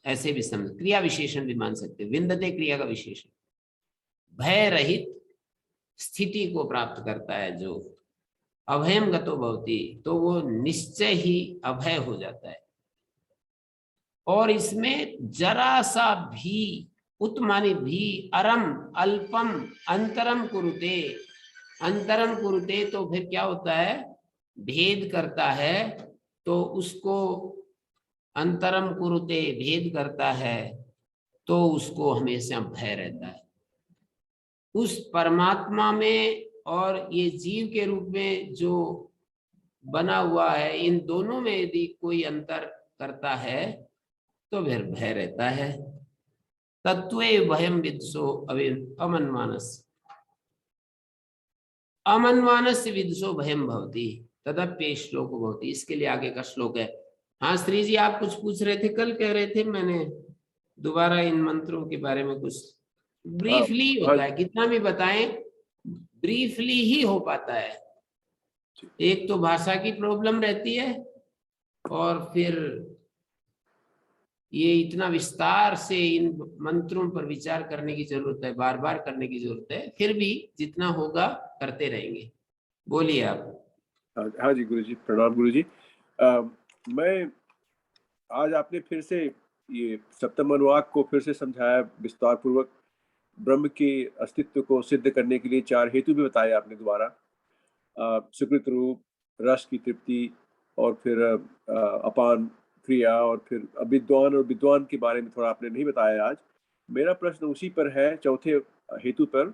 ऐसे भी समझ, क्रिया विशेषण भी मान सकते, विंदते क्रिया का विशेषण। भय रहित स्थिति को प्राप्त करता है जो, अभयम गतो भवति, तो वो निश्चय ही अभय हो जाता है। और इसमें जरा सा भी, उत्मानी भी, अरम, अल्पम, अंतरम कुरुते, अंतरम कुरुते, तो फिर क्या होता है, भेद करता है, तो उसको अंतरम कुरुते, भेद करता है, तो उसको हमेशा भय रहता है उस परमात्मा में। और ये जीव के रूप में जो बना हुआ है, इन दोनों में यदि कोई अंतर करता है तो फिर भय रहता है। तत्वे भयम विदुषो अमनमानस, अमनमानस विदुषो भयम भवति तदप्य श्लोक भवति। इसके लिए आगे का श्लोक है। हाँ श्री जी, आप कुछ पूछ रहे थे, कल कह रहे थे, मैंने दोबारा इन मंत्रों के बारे में कुछ ब्रीफली होता है, कितना भी बताएं ब्रीफली ही हो पाता है। एक तो भाषा की प्रॉब्लम रहती है, और फिर ये इतना विस्तार से इन मंत्रों पर विचार करने की जरूरत है, बार बार करने की जरूरत है। फिर भी जितना होगा करते रहेंगे। बोलिए आप। हाँ जी गुरु जी, प्रणाम गुरु जी। मैं आज आपने फिर से ये सप्तम अनुवाक को फिर से समझाया विस्तार पूर्वक। ब्रह्म के अस्तित्व को सिद्ध करने के लिए 4 हेतु भी बताए आपने दोबारा, सुकृत रूप, रस की तृप्ति, और फिर अपान क्रिया, और फिर अविद्वान और विद्वान के बारे में थोड़ा आपने नहीं बताया आज। मेरा प्रश्न उसी पर है, चौथे हेतु पर,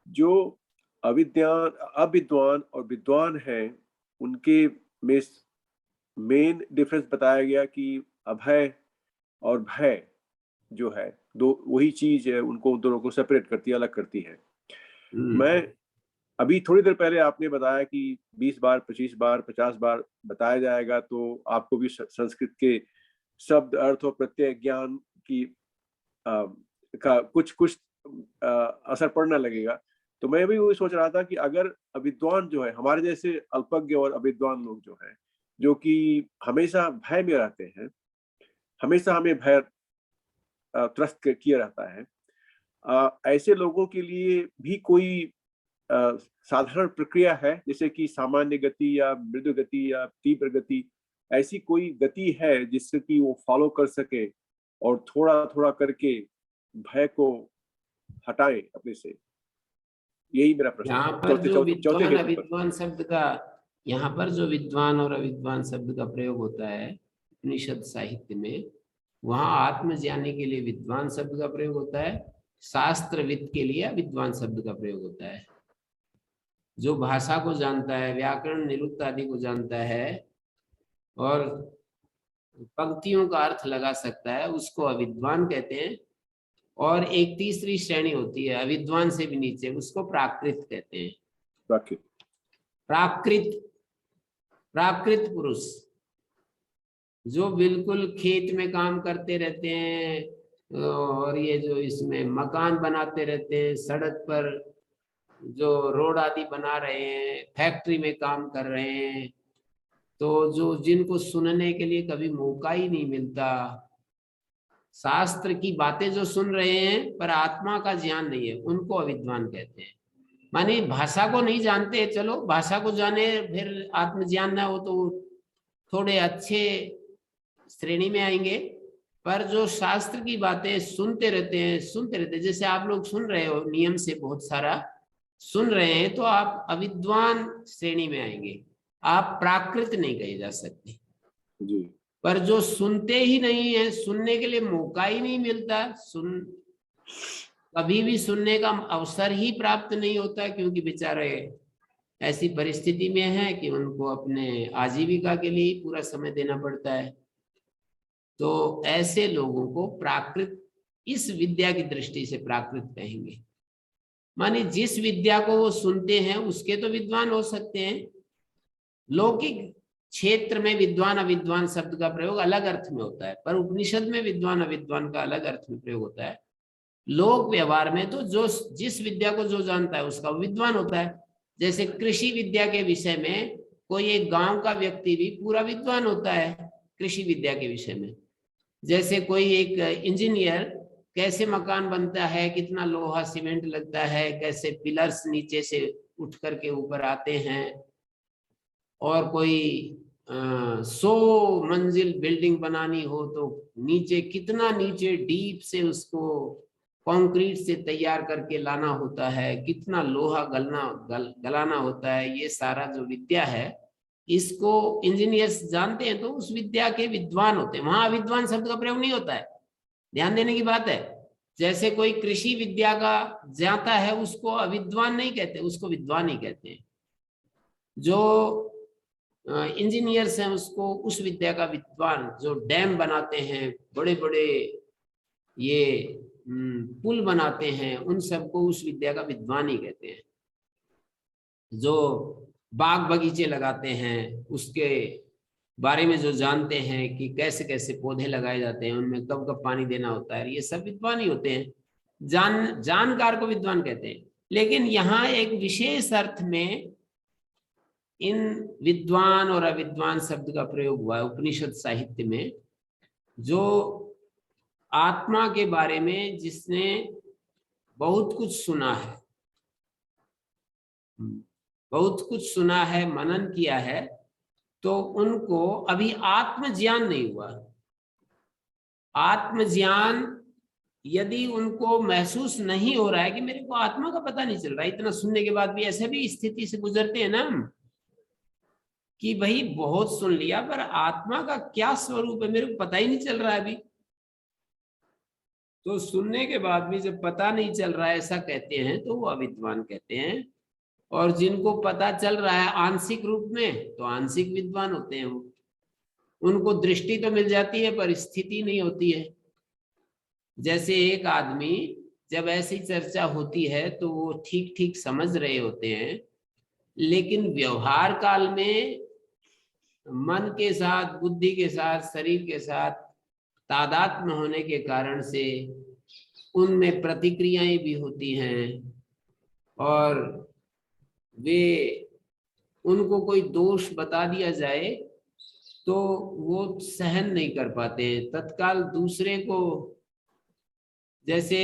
जो अविद्वान और विद्वान हैं, उनके में मेन डिफरेंस बताया गया कि अभय और भय जो है, दो वही चीज है, उनको दोनों को सेपरेट करती है, अलग करती है। मैं अभी थोड़ी देर पहले आपने बताया कि 20 बार, 25 बार, 50 बार बताया जाएगा तो आपको भी संस्कृत के शब्द, अर्थ और प्रत्यय ज्ञान की का कुछ असर पड़ने लगेगा। तो मैं भी वही सोच रहा था कि अगर अविद्वान जो है, हमारे जैसे अल्पज्ञ और अविद्वान लोग जो हैं, जो कि हमेशा भय में रहते हैं, हमेशा हमें भय त्रस्त किया रहता है, ऐसे लोगों के लिए भी कोई साधारण प्रक्रिया है, जैसे कि सामान्य गति या मृदु गति या तीव्र गति, ऐसी कोई गति है जिससे कि वो फॉलो कर सके और थोड़ा थोड़ा करके भय को हटाएं अपने से? यही मेरा प्रश्न है। यहाँ पर जो विद्वान अविद्वान शब्द का, यहाँ पर जो विद्वान और अविद्वान शब्द का प्रयोग होता है उपनिषद साहित्य में, वहाँ आत्मज्ञानी के लिए विद्वान शब्द का प्रयोग होता है, शास्त्रविद के लिए अविद्वान शब्द का प्रयोग होता है। जो भाषा को जानता है, व्याकरण निरुक्त आदि को जानता है और पंक्तियों का अर्थ लगा सकता है, उसको अविद्वान कहते हैं। और एक तीसरी श्रेणी होती है अविद्वान से भी नीचे, उसको प्राकृत कहते हैं। प्राकृत। प्राकृत पुरुष जो बिल्कुल खेत में काम करते रहते हैं और ये जो इसमें मकान बनाते रहते हैं, सड़क पर जो रोड आदि बना रहे हैं, फैक्ट्री में काम कर रहे हैं, तो जो जिनको सुनने के लिए कभी मौका ही नहीं मिलता, शास्त्र की बातें जो सुन रहे हैं पर आत्मा का ज्ञान नहीं है, उनको अविद्वान कहते हैं। माने भाषा को नहीं जानते, चलो भाषा को जाने फिर आत्मज्ञान ना हो तो थोड़े अच्छे श्रेणी में आएंगे, पर जो शास्त्र की बातें सुनते रहते हैं, जैसे आप लोग सुन रहे हो नियम से बहुत सारा सुन रहे हैं, तो आप अविद्वान श्रेणी में आएंगे, आप प्राकृत नहीं कहे जा सकते जी। पर जो सुनते ही नहीं है, सुनने के लिए मौका ही नहीं मिलता, कभी भी सुनने का अवसर ही प्राप्त नहीं होता, क्योंकि बेचारे ऐसी परिस्थिति में है कि उनको अपने आजीविका के लिए पूरा समय देना पड़ता है। तो ऐसे लोगों को प्राकृत, इस विद्या की दृष्टि से प्राकृत कहेंगे। माने जिस विद्या को वो सुनते हैं उसके तो विद्वान हो सकते हैं। लौकिक क्षेत्र में विद्वान अविद्वान शब्द का प्रयोग अलग अर्थ में होता है, पर उपनिषद में विद्वान अविद्वान का अलग अर्थ में प्रयोग होता है। लोक व्यवहार में तो जो जिस विद्या को जो जानता है उसका विद्वान होता है। जैसे कृषि विद्या के विषय में कोई एक गांव का व्यक्ति भी पूरा विद्वान होता है कृषि विद्या के विषय में। जैसे कोई एक इंजीनियर कैसे मकान बनता है, कितना लोहा सीमेंट लगता है, कैसे पिलर्स नीचे से उठ करके ऊपर आते हैं, और कोई 100 मंजिल बिल्डिंग बनानी हो तो नीचे कितना नीचे डीप से उसको कंक्रीट से तैयार करके लाना होता है, कितना लोहा गलाना होता है। ये सारा जो विद्या है इसको इंजीनियर्स जानते हैं, तो उस विद्या के विद्वान होते हैं। वहां अविद्वान शब्द का प्रयोग नहीं होता है, ध्यान देने की बात है। जैसे कोई कृषि विद्या का जानता है उसको अविद्वान नहीं कहते, उसको विद्वान ही कहते हैं। जो इंजीनियर्स हैं उसको उस विद्या का विद्वान, जो डैम बनाते हैं, बड़े बड़े ये पुल बनाते हैं, उन सबको उस विद्या का विद्वान ही कहते हैं। जो बाग बगीचे लगाते हैं उसके बारे में जो जानते हैं कि कैसे कैसे पौधे लगाए जाते हैं, उनमें कब कब पानी देना होता है, ये सब विद्वान ही होते हैं। जानकार को विद्वान कहते हैं। लेकिन यहाँ एक विशेष अर्थ में इन विद्वान और अविद्वान शब्द का प्रयोग हुआ है उपनिषद साहित्य में। जो आत्मा के बारे में जिसने बहुत कुछ सुना है, बहुत कुछ सुना है, मनन किया है, तो उनको अभी आत्मज्ञान नहीं हुआ। आत्मज्ञान यदि उनको महसूस नहीं हो रहा है कि मेरे को आत्मा का पता नहीं चल रहा है, इतना सुनने के बाद भी ऐसे भी स्थिति से गुजरते हैं ना हम, कि भाई बहुत सुन लिया पर आत्मा का क्या स्वरूप है मेरे को पता ही नहीं चल रहा है अभी। तो सुनने के बाद भी जब पता नहीं चल रहा है ऐसा कहते हैं तो वो अविद्वान कहते हैं। और जिनको पता चल रहा है आंशिक रूप में तो आंशिक विद्वान होते हैं वो। उनको दृष्टि तो मिल जाती है पर स्थिति नहीं होती है। जैसे एक आदमी जब ऐसी चर्चा होती है तो वो ठीक ठीक समझ रहे होते हैं, लेकिन व्यवहार काल में मन के साथ, बुद्धि के साथ, शरीर के साथ तादात्म्य होने के कारण से उनमें प्रतिक्रियाएं भी होती हैं, और वे उनको कोई दोष बता दिया जाए तो वो सहन नहीं कर पाते हैं। तत्काल दूसरे को, जैसे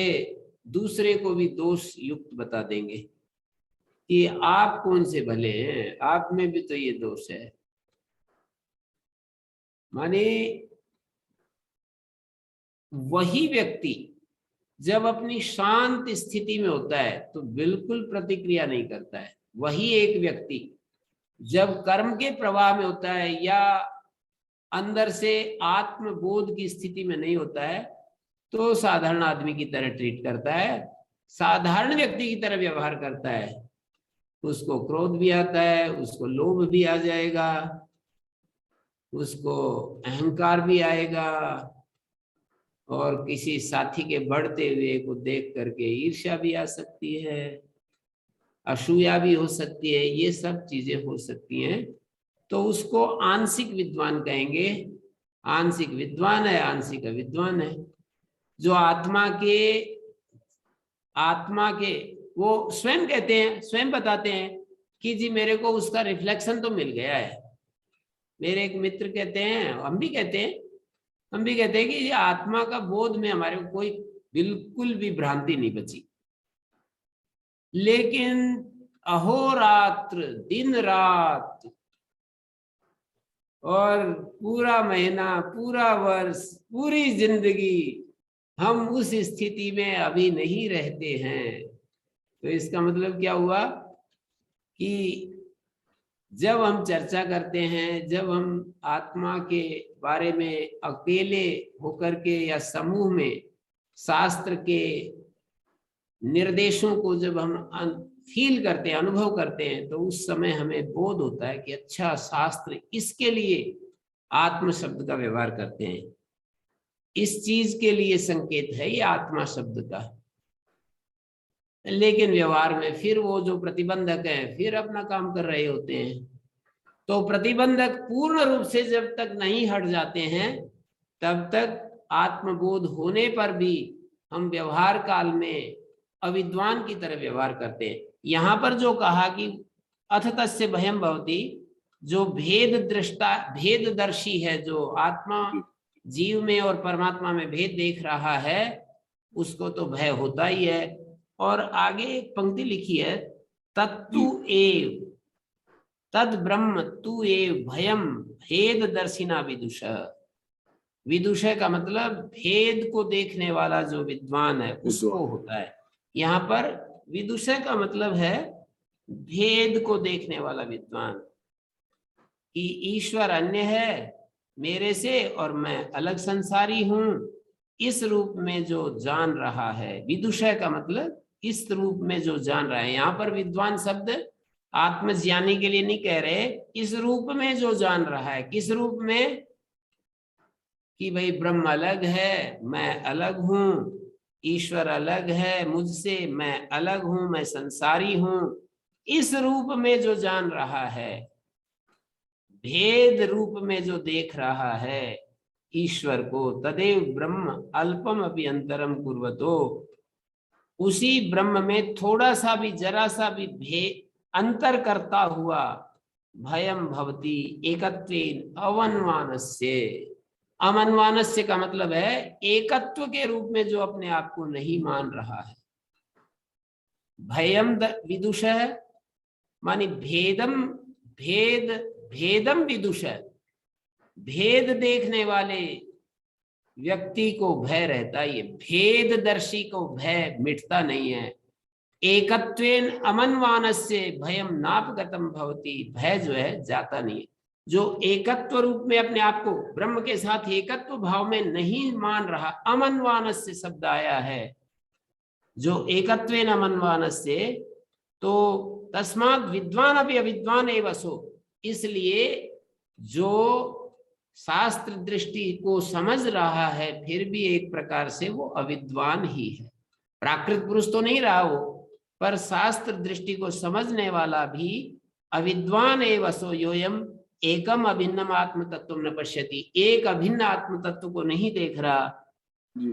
दूसरे को भी दोष युक्त बता देंगे कि आप कौन से भले हैं, आप में भी तो ये दोष है। माने वही व्यक्ति जब अपनी शांत स्थिति में होता है तो बिल्कुल प्रतिक्रिया नहीं करता है। वही एक व्यक्ति जब कर्म के प्रवाह में होता है या अंदर से आत्मबोध की स्थिति में नहीं होता है तो साधारण आदमी की तरह ट्रीट करता है, साधारण व्यक्ति की तरह व्यवहार करता है। उसको क्रोध भी आता है, उसको लोभ भी आ जाएगा, उसको अहंकार भी आएगा, और किसी साथी के बढ़ते हुए को देख करके ईर्ष्या भी आ सकती है। असूया भी हो सकती है, ये सब चीजें हो सकती हैं। तो उसको आंशिक विद्वान कहेंगे। आंशिक विद्वान है, आंशिक अविद्वान है। जो आत्मा के वो स्वयं कहते हैं, स्वयं बताते हैं कि जी मेरे को उसका रिफ्लेक्शन तो मिल गया है। मेरे एक मित्र कहते हैं, हम भी कहते हैं कि ये आत्मा का बोध में हमारे को कोई बिल्कुल भी भ्रांति नहीं बची। लेकिन अहोरात्र दिन रात और पूरा महीना, पूरा वर्ष, पूरी जिंदगी हम उस स्थिति में अभी नहीं रहते हैं। तो इसका मतलब क्या हुआ कि जब हम चर्चा करते हैं, जब हम आत्मा के बारे में अकेले होकर के या समूह में शास्त्र के निर्देशों को जब हम फील करते हैं, अनुभव करते हैं, तो उस समय हमें बोध होता है कि अच्छा, शास्त्र इसके लिए आत्म शब्द का व्यवहार करते हैं, इस चीज के लिए संकेत है ये आत्मा शब्द का। लेकिन व्यवहार में फिर वो जो प्रतिबंधक है फिर अपना काम कर रहे होते हैं। तो प्रतिबंधक पूर्ण रूप से जब तक नहीं हट जाते हैं, तब तक आत्मबोध होने पर भी हम व्यवहार काल में अविद्वान की तरह व्यवहार करते हैं। यहाँ पर जो कहा कि अथ तस्य भयम भवति, जो भेददर्शी है, जो आत्मा जीव में और परमात्मा में भेद देख रहा है, उसको तो भय होता ही है। और आगे एक पंक्ति लिखी है, तत्तु एव तद ब्रह्म तु एव भयम भेद दर्शिना विदुषः। विदुषः का मतलब भेद को देखने वाला जो विद्वान है उसको होता है। यहाँ पर विदुषः का मतलब है भेद को देखने वाला विद्वान, कि ईश्वर अन्य है मेरे से और मैं अलग संसारी हूं, इस रूप में जो जान रहा है। विदुषः का मतलब इस रूप में जो जान रहा है। यहाँ पर विद्वान शब्द आत्मज्ञानी के लिए नहीं कह रहे, इस रूप में जो जान रहा है। किस रूप में? कि भाई ब्रह्म अलग है, मैं अलग हूं, ईश्वर अलग है मुझसे, मैं अलग हूं, मैं संसारी हूं, इस रूप में जो जान रहा है, भेद रूप में जो देख रहा है ईश्वर को, तदेव ब्रह्म अल्पम अपि अंतरम कुर्वतो, उसी ब्रह्म में थोड़ा सा भी, जरा सा भी भेद अंतर करता हुआ भयम भवति एकत्वेन अवन्वानस्य। अवन्वानस्य का मतलब है एकत्व के रूप में जो अपने आप को नहीं मान रहा है। भयम विदुषः मानी भेदम विदुषः, भेद देखने वाले व्यक्ति को भय रहता है। ये भेददर्शी को भय मिटता नहीं है। एकत्वेन अमन्वानस्य भयम नापगतम भवति, भय जो है जाता नहीं है। जो एकत्व रूप में अपने आप को ब्रह्म के साथ एकत्व भाव में नहीं मान रहा, अमन्वानस्य शब्द आया है, जो एकत्वेन अमन्वानस्य, तो तस्मात् विद्वान अपि अविद्वान एव सो, इसलिए जो शास्त्र दृष्टि को समझ रहा है फिर भी एक प्रकार से वो अविद्वान ही है। प्राकृत पुरुष तो नहीं रहा वो, पर शास्त्र दृष्टि को समझने वाला भी अविद्वान एव सो योयम एकम अभिन्नम आत्म तत्व न पश्यति, एक अभिन्न आत्म तत्व को नहीं देख रहा।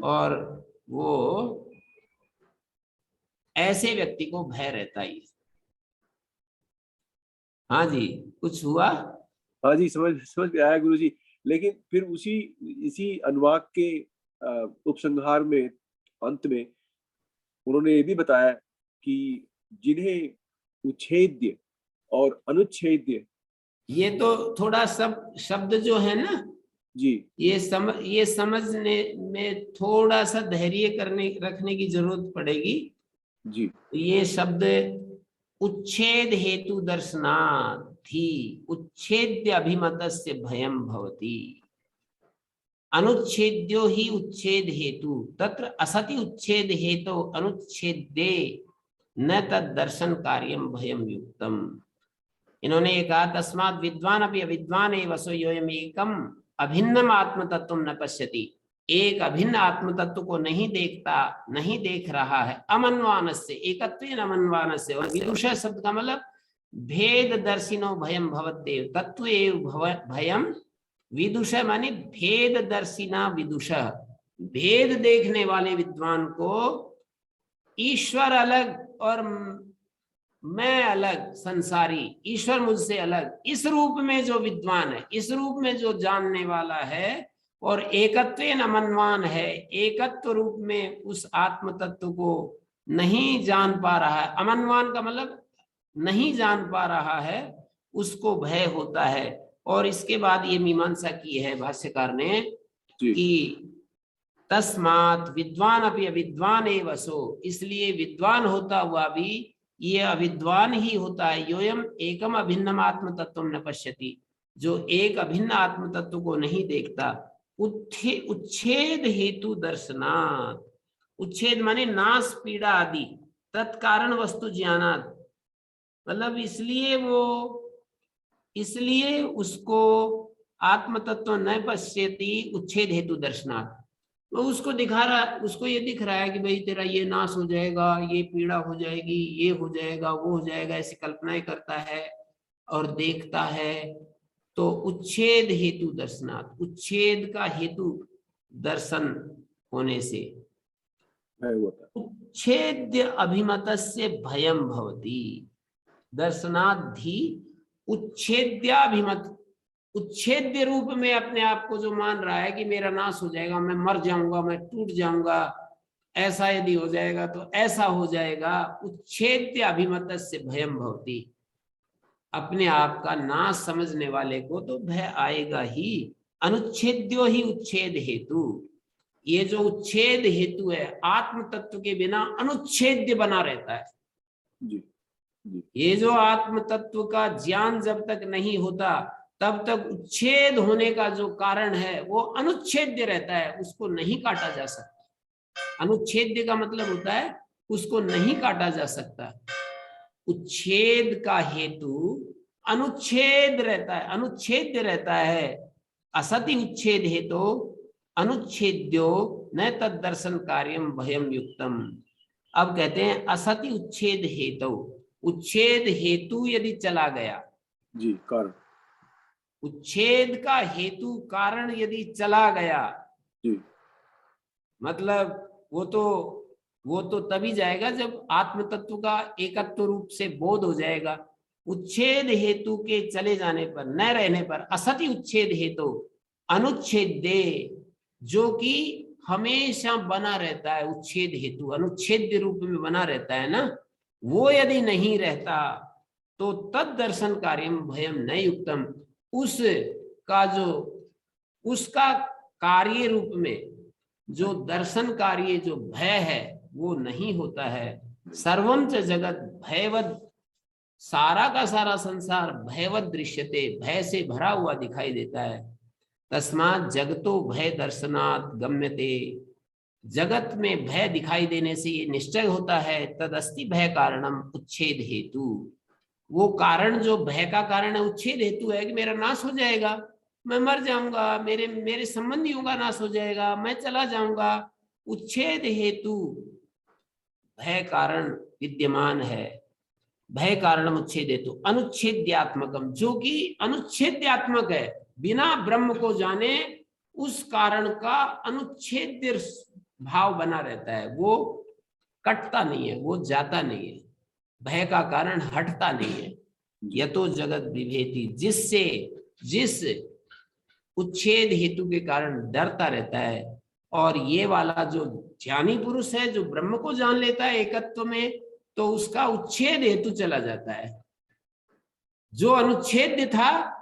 और वो ऐसे व्यक्ति को भय रहता ही। हाँ जी, कुछ हुआ? हाँ जी, समझ में आया गुरु जी। लेकिन फिर इसी अनुवाद के उपसंहार में अंत में उन्होंने ये भी बताया कि जिन्हें उच्छेद्य और अनुच्छेद्य, ये तो थोड़ा सब शब्द जो है ना जी, ये समझने में थोड़ा सा धैर्य रखने की जरूरत पड़ेगी जी। ये शब्द उच्छेद हेतु दर्शनार्थी उच्छेद्य अभिमतस्य भयम भवति, अनुच्छेद्यो ही उच्छेद हेतु तत्र असति उच्छेद हेतु अनुच्छेद्ये न तद दर्शन कार्यम भयम युक्तम। इन्होंने ये कहा, तस्मात् विद्वान अपि अविद्वान एव सो योयम एकम अभिन्नम आत्म तत्व न पश्यति। एक अभिन्न आत्म तत्व को नहीं देखता, नहीं देख रहा है, अमन्वानस्य, एकत्वेन अमन्वानस्य। और विदुषः शब्द का मतलब भेद दर्शिनो भयम भवत्येव, तत्व एव भयम विदुषः माने भेद दर्शिना विदुषः, भेद देखने वाले विद्वान को ईश्वर अलग और मैं अलग, संसारी, ईश्वर मुझसे अलग, इस रूप में जो विद्वान है, इस रूप में जो जानने वाला है और एकत्वेन अमन्वान है, एकत्व रूप में उस आत्म तत्व को नहीं जान पा रहा है, अमन्वान का मतलब नहीं जान पा रहा है, उसको भय होता है। और इसके बाद ये मीमांसा की है भाष्यकार ने कि तस्मात् विद्वान अपि अविद्वान एव सो, इसलिए विद्वान होता हुआ भी ये अविद्वान ही होता है। योयम एकम अभिन्नम आत्म तत्व न पश्यति, जो एक अभिन्न आत्म तत्व को नहीं देखता। उच्छेद हेतु दर्शनात्, उच्छेद माने नाश पीड़ा आदि, तत्कारण वस्तु ज्ञानात्, मतलब इसलिए उसको आत्म तत्व न पश्यति उच्छेद हेतु दर्शनात्। वो उसको दिखा रहा, उसको ये दिख रहा है कि भाई तेरा ये नाश हो जाएगा, ये पीड़ा हो जाएगी, ये हो जाएगा, वो हो जाएगा, ऐसी कल्पनाएं करता है और देखता है। तो उच्छेद हेतु दर्शनात्, उच्छेद का हेतु दर्शन होने से उच्छेद्य अभिमतस्य भयम भवति, दर्शनाद्धि उच्छेद्याभिमत, उच्छेद्य रूप में अपने आप को जो मान रहा है कि मेरा नाश हो जाएगा, मैं मर जाऊंगा, मैं टूट जाऊंगा, ऐसा यदि हो जाएगा तो ऐसा हो जाएगा, उच्छेद्य अभिमतस्य भयम भवति, अपने आप का नाश समझने वाले को तो भय आएगा ही। अनुच्छेद्यो ही उच्छेद हेतु, ये जो उच्छेद हेतु है आत्म तत्व के बिना अनुच्छेद्य बना रहता है। जी। ये जो आत्म तत्व का ज्ञान जब तक नहीं होता तब तक उच्छेद होने का जो कारण है वो अनुच्छेद्य रहता है, उसको नहीं काटा जा सकता। अनुच्छेद्य का मतलब होता है उसको नहीं काटा जा सकता। उच्छेद का हेतु अनुच्छेद रहता है, अनुच्छेद्य रहता है। असति उच्छेद हेतु अनुच्छेद्यो न तद दर्शन कार्यम भयम युक्तम। अब कहते हैं असति उच्छेद हेतु, उच्छेद हेतु यदि चला गया, जी, कारण, उच्छेद का हेतु कारण यदि चला गया, जी, मतलब वो तो तभी जाएगा जब आत्म तत्व का एकत्व रूप से बोध हो जाएगा। उच्छेद हेतु के चले जाने पर, न रहने पर, असति उच्छेद हेतु अनुच्छेद्य, जो कि हमेशा बना रहता है, उच्छेद हेतु अनुच्छेद्य रूप में बना रहता है ना, वो यदि नहीं रहता तो तद दर्शन कार्यम भयम न युक्तम, उसका कार्य रूप में जो दर्शन कार्य जो भय है वो नहीं होता है। सर्वम च जगत भयवद, सारा का सारा संसार भयवद दृश्यते, भय से भरा हुआ दिखाई देता है। तस्मात् जगतो भय दर्शनात् गम्यते, जगत में भय दिखाई देने से ये निश्चय होता है तदस्ति भय कारणम उच्छेद हेतु, वो कारण जो भय का कारण है उच्छेद हेतु है कि मेरा नाश हो जाएगा, मैं मर जाऊंगा, मेरे संबंधियों का नाश हो जाएगा, मैं चला जाऊंगा। उच्छेद हेतु भय कारण विद्यमान है, भय कारण उच्छेद हेतु अनुच्छेद्यात्मकम, जो कि अनुच्छेद्यात्मक है, बिना ब्रह्म को जाने उस कारण का अनुच्छेद्य भाव बना रहता है, वो कटता नहीं है, वो जाता नहीं है, भय का कारण हटता नहीं है। यतो जगत विभेति, जिस उच्छेद हेतु के कारण डरता रहता है। और ये वाला जो ज्ञानी पुरुष है जो ब्रह्म को जान लेता है एकत्व में, तो उसका उच्छेद हेतु चला जाता है। जो अनुच्छेद्य था,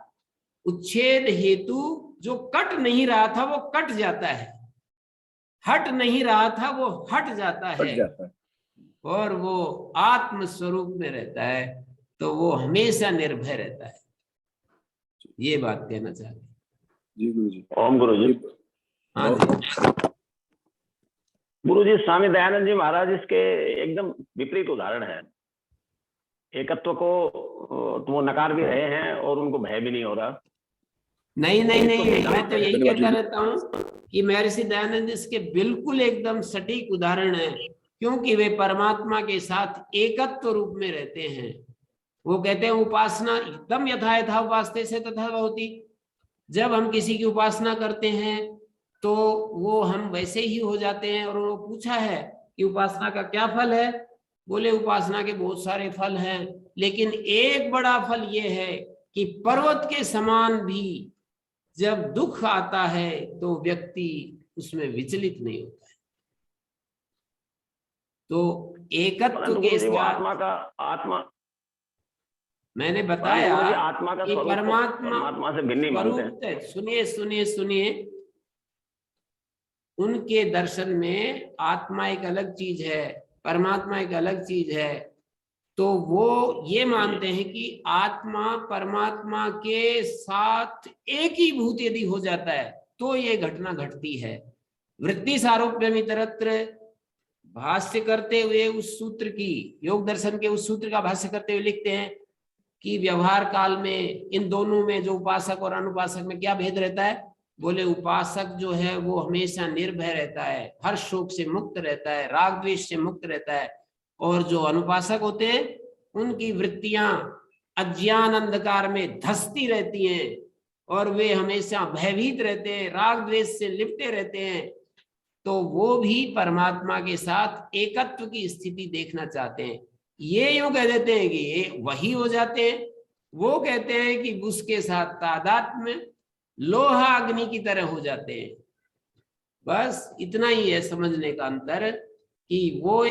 उच्छेद हेतु जो कट नहीं रहा था वो कट जाता है, हट नहीं रहा था वो हट जाता है, और वो आत्म स्वरूप में रहता है, तो वो हमेशा निर्भय रहता है। ये बात कहना चाहते हैं। जी गुरु जी। ओम गुरु जी। हाँ जी गुरु जी, स्वामी दयानंद जी महाराज इसके एकदम विपरीत उदाहरण है। एकत्व को तो वो नकार भी रहे हैं और उनको भय भी नहीं हो रहा, नहीं नहीं नहीं, मैं तो यही धन्यवाद कहता जी। रहता हूँ कि महर्षि दयानंद इसके बिल्कुल एकदम सटीक उदाहरण है, क्योंकि वे परमात्मा के साथ एकत्व रूप में रहते हैं। वो कहते हैं उपासना एकदम यथा यथा उपासते से तथा होती। जब हम किसी की उपासना करते हैं तो वो हम वैसे ही हो जाते हैं। और वो पूछा है कि उपासना का क्या फल है, बोले उपासना के बहुत सारे फल हैं, लेकिन एक बड़ा फल ये है कि पर्वत के समान भी जब दुख आता है तो व्यक्ति उसमें विचलित नहीं होता है। तो एकत्व परंतु के गुरुजी वो साथ आत्मा का आत्मा मैंने परंतु बताया गुरुजी आत्मा का कि स्वरूप तो परमात्मा परमात्मा से भिन्न ही मानते हैं। स्वरूप, सुनिए सुनिए सुनिए, उनके दर्शन में आत्मा एक अलग चीज है, परमात्मा एक अलग चीज है। तो वो ये मानते हैं कि आत्मा परमात्मा के साथ एक ही भूत यदि हो जाता है तो ये घटना घटती है। वृत्ति सारूप्यमितरत्र भाष्य करते हुए उस सूत्र की, योग दर्शन के उस सूत्र का भाष्य करते हुए लिखते हैं कि व्यवहार काल में इन दोनों में, जो उपासक और अनुपासक में क्या भेद रहता है। बोले उपासक जो है वो हमेशा निर्भय रहता है, हर शोक से मुक्त रहता है, राग द्वेष से मुक्त रहता है। और जो अनुपासक होते हैं उनकी वृत्तियां अज्ञान अंधकार में धसती रहती हैं और वे हमेशा भयभीत रहते हैं, राग द्वेष से लिपटे रहते हैं। तो वो भी परमात्मा के साथ एकत्व की स्थिति देखना चाहते हैं। ये यूं कह देते हैं कि ये वही हो जाते हैं, वो कहते हैं कि उसके साथ तादात्म्य लोहा अग्नि की तरह हो जाते हैं। बस इतना ही है समझने का अंतर, कि वो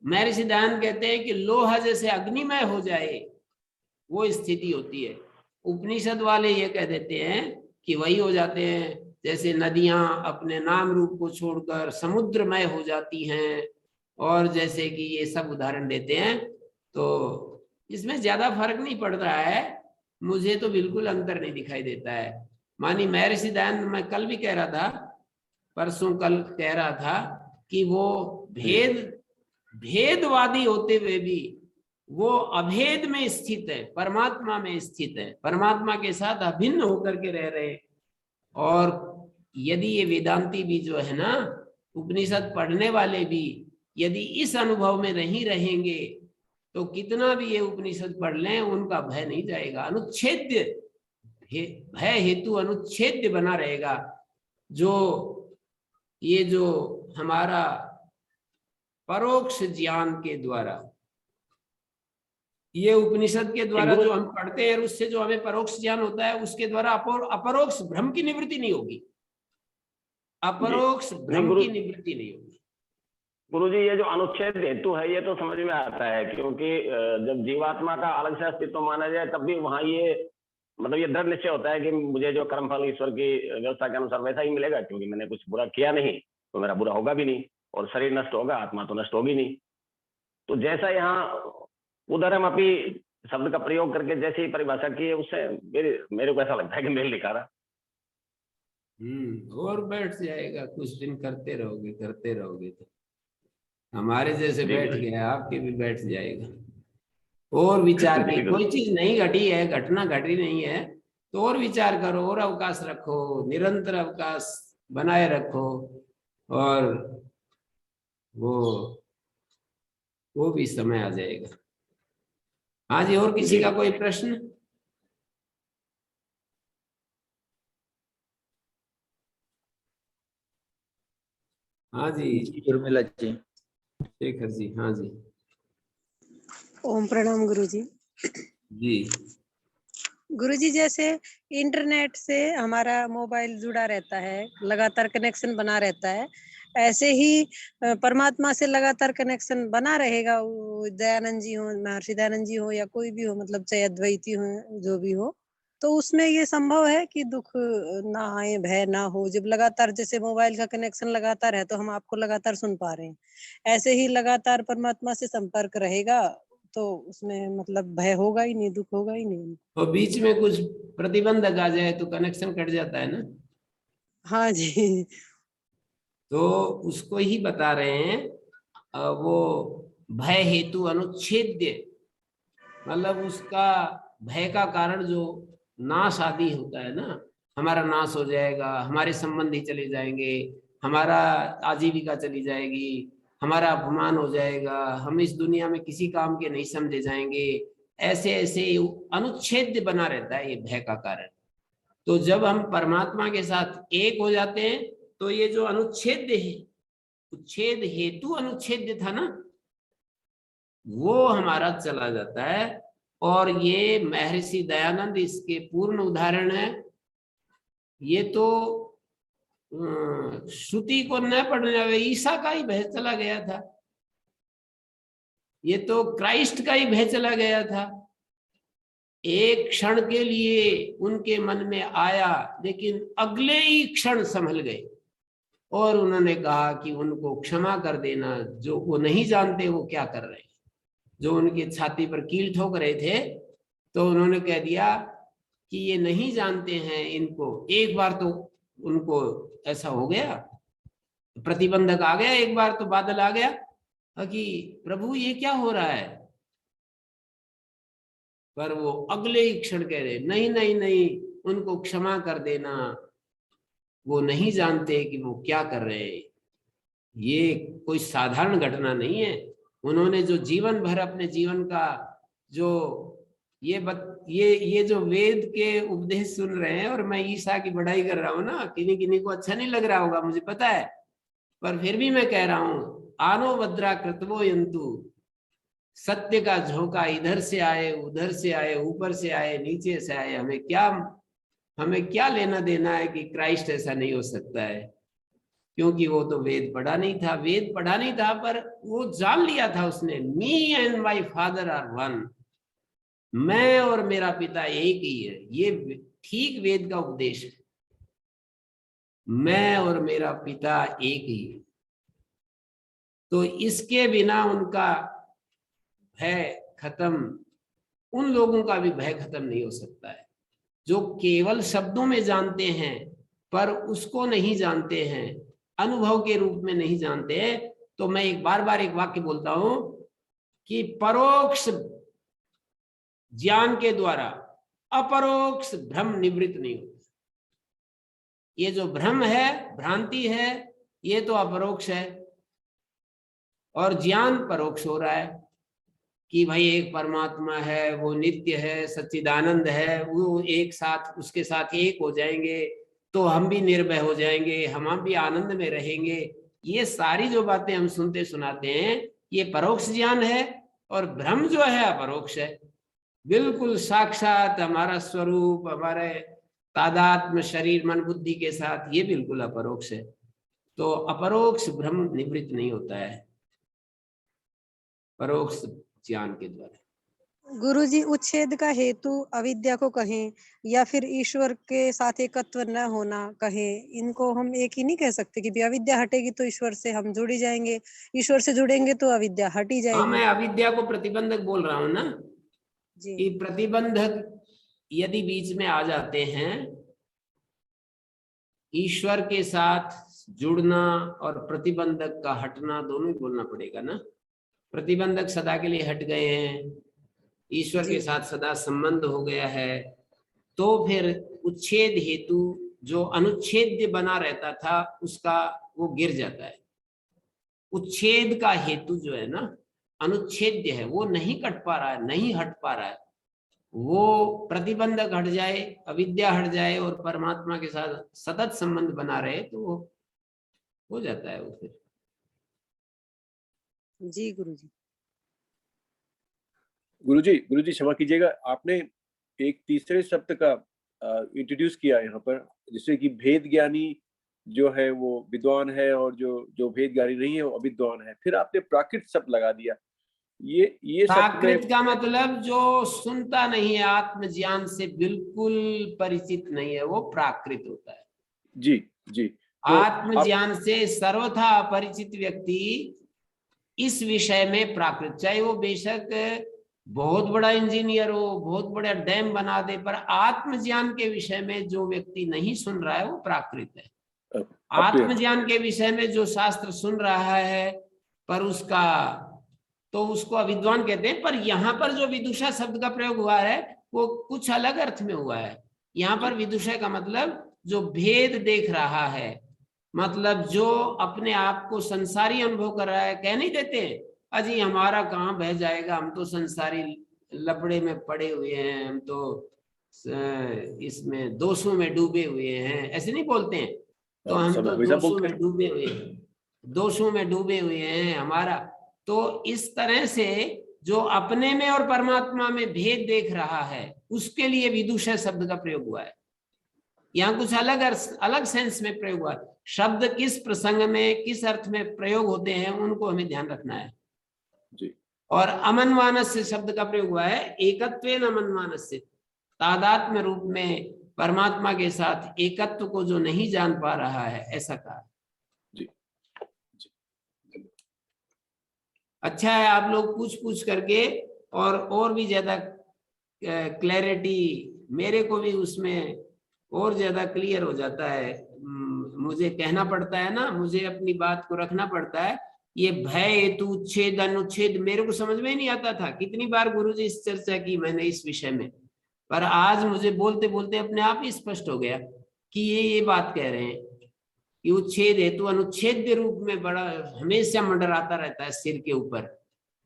महर्षि दयानंद कहते हैं कि लोहा जैसे अग्निमय हो जाए वो स्थिति होती है। उपनिषद वाले ये कह देते हैं कि वही हो जाते हैं जैसे नदियां अपने नाम रूप को छोड़कर समुद्रमय हो जाती हैं, और जैसे कि ये सब उदाहरण देते हैं। तो इसमें ज्यादा फर्क नहीं पड़ रहा है, मुझे तो बिल्कुल अंतर नहीं दिखाई देता है। मानी महर्षि दयानंद, मैं कल भी कह रहा था, परसों कल कह रहा था कि वो भेदवादी होते हुए भी वो अभेद में स्थित है, परमात्मा में स्थित है, परमात्मा के साथ अभिन्न होकर के रह रहे। और यदि ये वेदांती भी जो है ना, उपनिषद पढ़ने वाले भी यदि इस अनुभव में नहीं रहेंगे तो कितना भी ये उपनिषद पढ़ लें उनका भय नहीं जाएगा, अनुच्छेद्य भय हेतु अनुच्छेद्य बना रहेगा। जो ये जो हमारा परोक्ष ज्ञान के द्वारा, ये उपनिषद के द्वारा जो हम पढ़ते हैं उससे जो हमें परोक्ष ज्ञान होता है, उसके द्वारा अपरोक्ष भ्रम की निवृत्ति नहीं होगी, अपरोक्ष भ्रम की निवृत्ति नहीं होगी। गुरुजी ये जो अनुच्छेद हेतु है ये तो समझ में आता है, क्योंकि जब जीवात्मा का अलग से अस्तित्व माना जाए तब भी वहां ये मतलब ये दृढ़ निश्चय होता है कि मुझे जो कर्मफल ईश्वर की व्यवस्था के अनुसार वैसा ही मिलेगा, क्योंकि मैंने कुछ बुरा किया नहीं तो मेरा बुरा होगा भी नहीं, और शरीर नष्ट होगा, आत्मा तो नष्ट होगी नहीं। तो जैसा यहाँ उधर हम अभी शब्द का प्रयोग करके जैसे ही परिभाषा की है, उससे मेरे को ऐसा लगता है कि मेल दिखा रहा। और बैठ जाएगा, कुछ दिन करते रहोगे तो हमारे जैसे बैठ गया आपके भी बैठ जाएगा। और विचार की कोई चीज नहीं घटी है, घटना घटी नहीं है, तो और विचार करो, और अवकाश रखो, निरंतर अवकाश बनाए रखो, और वो भी समय आ जाएगा। हाँ जी, और किसी का कोई प्रश्न? हाँ जी उर्मिला जी। शेखर जी, हाँ जी। ओम प्रणाम गुरुजी। जी गुरुजी, जैसे इंटरनेट से हमारा मोबाइल जुड़ा रहता है, लगातार कनेक्शन बना रहता है, ऐसे ही परमात्मा से लगातार कनेक्शन बना रहेगा। वो दयानंद जी हो, महर्षि दयानंद जी हो, या कोई भी हो, मतलब चाहे अद्वैती हो, जो भी हो, तो उसमें ये संभव है कि दुख ना आए, भय ना हो। जब लगातार जैसे मोबाइल का कनेक्शन लगातार है तो हम आपको लगातार सुन पा रहे हैं, ऐसे ही लगातार परमात्मा से संपर्क रहेगा तो उसमें मतलब भय होगा ही नहीं, दुख होगा ही नहीं। तो बीच में कुछ प्रतिबंधक आ जाए तो कनेक्शन कट जाता है ना। हाँ जी। तो उसको ही बता रहे हैं, वो भय हेतु अनुच्छेद्य, मतलब उसका भय का कारण जो नाश आदि होता है ना, हमारा नाश हो जाएगा, हमारे संबंधी चले जाएंगे, हमारा आजीविका चली जाएगी, हमारा अपमान हो जाएगा, हम इस दुनिया में किसी काम के नहीं समझे जाएंगे, ऐसे ऐसे अनुच्छेद बना रहता है ये भय का कारण। तो जब हम परमात्मा के साथ एक हो जाते हैं तो ये जो अनुच्छेद है, उच्छेद हेतु अनुच्छेद था ना, वो हमारा चला जाता है। और ये महर्षि दयानंद इसके पूर्ण उदाहरण है। ये तो श्रुति को न पढ़ने वाले ईसा का ही भय चला गया था, ये तो क्राइस्ट का ही भय चला गया था। एक क्षण के लिए उनके मन में आया, लेकिन अगले ही क्षण संभल गए और उन्होंने कहा कि उनको क्षमा कर देना, जो वो नहीं जानते वो क्या कर रहे हैं। जो उनकी छाती पर कील ठोक रहे थे तो उन्होंने कह दिया कि ये नहीं जानते हैं इनको। एक बार तो उनको ऐसा हो गया, प्रतिबंधक आ गया, एक बार तो बादल आ गया कि प्रभु ये क्या हो रहा है, पर वो अगले ही क्षण कह रहे नहीं नहीं नहीं, उनको क्षमा कर देना, वो नहीं जानते कि वो क्या कर रहे हैं। ये कोई साधारण घटना नहीं है। उन्होंने जो जीवन भर अपने जीवन का जो ये जो वेद के उपदेश सुन रहे हैं, और मैं ईसा की बढ़ाई कर रहा हूं ना, किन्हीं किन्हीं को अच्छा नहीं लग रहा होगा मुझे पता है, पर फिर भी मैं कह रहा हूं, आनो भद्रा कृतवो यंतु, सत्य का झोंका इधर से आए उधर से आए, ऊपर से आए नीचे से आए, हमें क्या लेना देना है कि क्राइस्ट ऐसा नहीं हो सकता है, क्योंकि वो तो वेद पढ़ा नहीं था। वेद पढ़ा नहीं था पर वो जान लिया था उसने, me and my father are one, मैं और मेरा पिता एक ही है। ये ठीक वेद का उपदेश है, मैं और मेरा पिता एक ही है। तो इसके बिना उनका भय खत्म, उन लोगों का भी भय खत्म नहीं हो सकता है जो केवल शब्दों में जानते हैं पर उसको नहीं जानते हैं, अनुभव के रूप में नहीं जानते हैं। तो मैं एक बार एक वाक्य बोलता हूं कि परोक्ष ज्ञान के द्वारा अपरोक्ष भ्रम निवृत्त नहीं होता। ये जो भ्रम है, भ्रांति है, ये तो अपरोक्ष है, और ज्ञान परोक्ष हो रहा है कि भाई एक परमात्मा है, वो नित्य है, सच्चिदानंद है, वो एक साथ उसके साथ एक हो जाएंगे तो हम भी निर्भय हो जाएंगे, हम भी आनंद में रहेंगे। ये सारी जो बातें हम सुनते सुनाते हैं ये परोक्ष ज्ञान है, और भ्रम जो है अपरोक्ष है। बिल्कुल साक्षात हमारा स्वरूप, हमारे तादात्म्य शरीर मन बुद्धि के साथ, ये बिल्कुल अपरोक्ष है। तो अपरोक्ष भ्रम निवृत्त नहीं होता है परोक्ष ज्ञान के द्वारा। गुरुजी, उच्छेद का हेतु अविद्या को कहें या फिर ईश्वर के साथ एकत्व न होना कहें, इनको हम एक ही नहीं कह सकते कि अविद्या हटेगी तो ईश्वर से हम जुड़ जाएंगे, ईश्वर से जुड़ेंगे तो अविद्या हट ही जाएगी। मैं अविद्या को प्रतिबंधक बोल रहा हूं ना जी। कि प्रतिबंधक यदि बीच में आ जाते हैं, ईश्वर के साथ जुड़ना और प्रतिबंधक का हटना दोनों ही बोलना पड़ेगा ना। प्रतिबंधक सदा के लिए हट गए हैं, ईश्वर के साथ सदा संबंध हो गया है, तो फिर उच्छेद हेतु जो अनुच्छेद्य बना रहता था उसका वो गिर जाता है। उच्छेद का हेतु जो है ना अनुच्छेद्य है, वो नहीं कट पा रहा है, नहीं हट पा रहा है। वो प्रतिबंधक हट जाए, अविद्या हट जाए और परमात्मा के साथ सतत संबंध बना रहे तो हो जाता है वो फिर। जी गुरुजी। गुरुजी क्षमा कीजिएगा, आपने एक तीसरे शब्द का इंट्रोड्यूस किया यहाँ पर, जिससे कि भेद ज्ञानी जो है वो विद्वान है और जो भेद ज्ञानी नहीं है वो अविद्वान है। फिर आपने प्राकृत शब्द लगा दिया। ये प्राकृत का मतलब जो सुनता नहीं है, आत्मज्ञान से बिल्कुल परिचित नहीं है, वो प्राकृत होता है। जी जी। तो आत्मज्ञान से सर्वथा अपरिचित व्यक्ति इस विषय में प्राकृत, चाहे वो बेशक बहुत बड़ा इंजीनियर हो, बहुत बड़ा डैम बना दे, पर आत्मज्ञान के विषय में जो व्यक्ति नहीं सुन रहा है वो प्राकृत है। आत्मज्ञान के विषय में जो शास्त्र सुन रहा है पर उसको अविद्वान कहते हैं। पर यहाँ पर जो विदुषा शब्द का प्रयोग हुआ है वो कुछ अलग अर्थ में हुआ है। यहाँ पर विदुषा का मतलब जो भेद देख रहा है, मतलब जो अपने आप को संसारी अनुभव कर रहा है। कह नहीं देते अजी हमारा कहाँ बह जाएगा, हम तो संसारी लपड़े में पड़े हुए हैं, हम तो इसमें दोषों में डूबे हुए हैं, ऐसे नहीं बोलते हैं। तो हम सब तो हमेशा दोषों बोलते में डूबे हुए हैं, दोषों में डूबे हुए हैं हमारा। तो इस तरह से जो अपने में और परमात्मा में भेद देख रहा है, उसके लिए विदुषय शब्द का प्रयोग हुआ है। यहाँ कुछ अलग सेंस में प्रयोग हुआ है। शब्द किस प्रसंग में किस अर्थ में प्रयोग होते हैं उनको हमें ध्यान रखना है जी। और अमनमानस्य शब्द का प्रयोग हुआ है एकत्वेन अमनमानस्य, तादात्म्य रूप में परमात्मा के साथ एकत्व को जो नहीं जान पा रहा है, ऐसा कहा। जी। अच्छा है आप लोग पूछ करके और भी ज्यादा क्लैरिटी, मेरे को भी उसमें और ज्यादा क्लियर हो जाता है। मुझे कहना पड़ता है ना, मुझे अपनी बात को रखना पड़ता है। ये भय हेतु उच्छेद अनुच्छेद मेरे को समझ में ही नहीं आता था। कितनी बार गुरुजी इस चर्चा की मैंने इस विषय में, पर आज मुझे बोलते बोलते अपने आप ही स्पष्ट हो गया कि ये बात कह रहे हैं कि उच्छेद हेतु अनुच्छेद रूप में बड़ा हमेशा मंडराता रहता है सिर के ऊपर।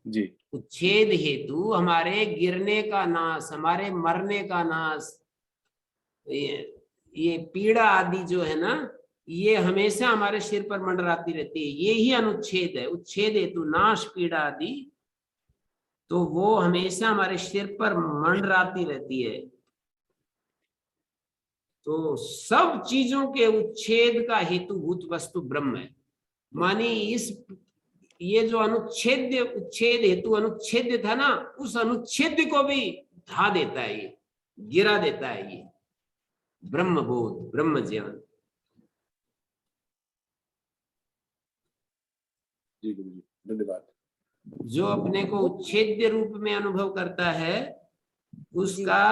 जी। उच्छेद हेतु हमारे गिरने का नाश, हमारे मरने का नाश, ये पीड़ा आदि जो है ना, ये हमेशा हमारे सिर पर मंडराती रहती है। ये ही अनुच्छेद है। उच्छेद हेतु नाश पीड़ा आदि, तो वो हमेशा हमारे सिर पर मंडराती रहती है। तो सब चीजों के उच्छेद का हेतुभूत वस्तु ब्रह्म है। मानी ये जो उच्छेद हेतु अनुच्छेद था ना, उस अनुच्छेद को भी ढा देता है, ये गिरा देता है। ये ब्रह्म बोध, ब्रह्म ज्ञान। जी गुरुजी, धन्यवाद। जो अपने को उच्छेद्य रूप में अनुभव करता है, उसका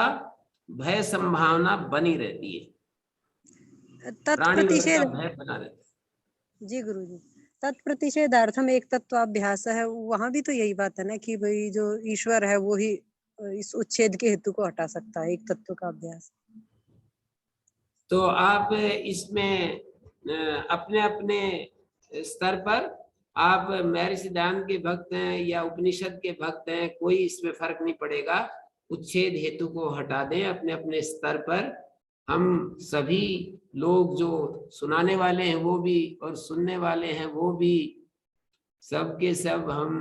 भय संभावना बनी रहती है। तत्प्रतिषेध भय बना रहता है। जी गुरुजी, तत्प्रतिषेधार्थम एक तत्वाभ्यास है। वहां भी तो यही बात है ना कि भाई जो ईश्वर है वो ही इस उच्छेद के हेतु को हटा सकता है, एक तत्व का अभ्यास। तो आप इसमें अपने अपने स्तर पर आप महर्षि सिद्धांत के भक्त हैं या उपनिषद के भक्त हैं, कोई इसमें फर्क नहीं पड़ेगा। उच्छेद हेतु को हटा दें अपने अपने स्तर पर। हम सभी लोग जो सुनाने वाले हैं वो भी और सुनने वाले हैं वो भी, सबके सब हम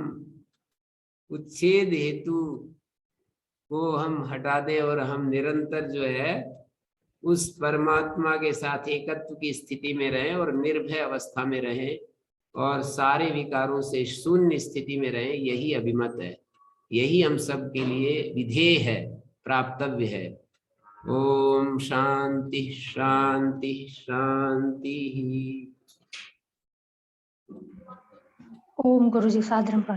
उच्छेद हेतु को हम हटा दें और हम निरंतर जो है उस परमात्मा के साथ एकत्व की स्थिति में रहें और निर्भय अवस्था में रहें और सारे विकारों से शून्य स्थिति में रहें। यही अभिमत है, यही हम सब के लिए विधेय है, प्राप्तव्य है। ओम शांति शांति शांति। ओम गुरुजी सादरम।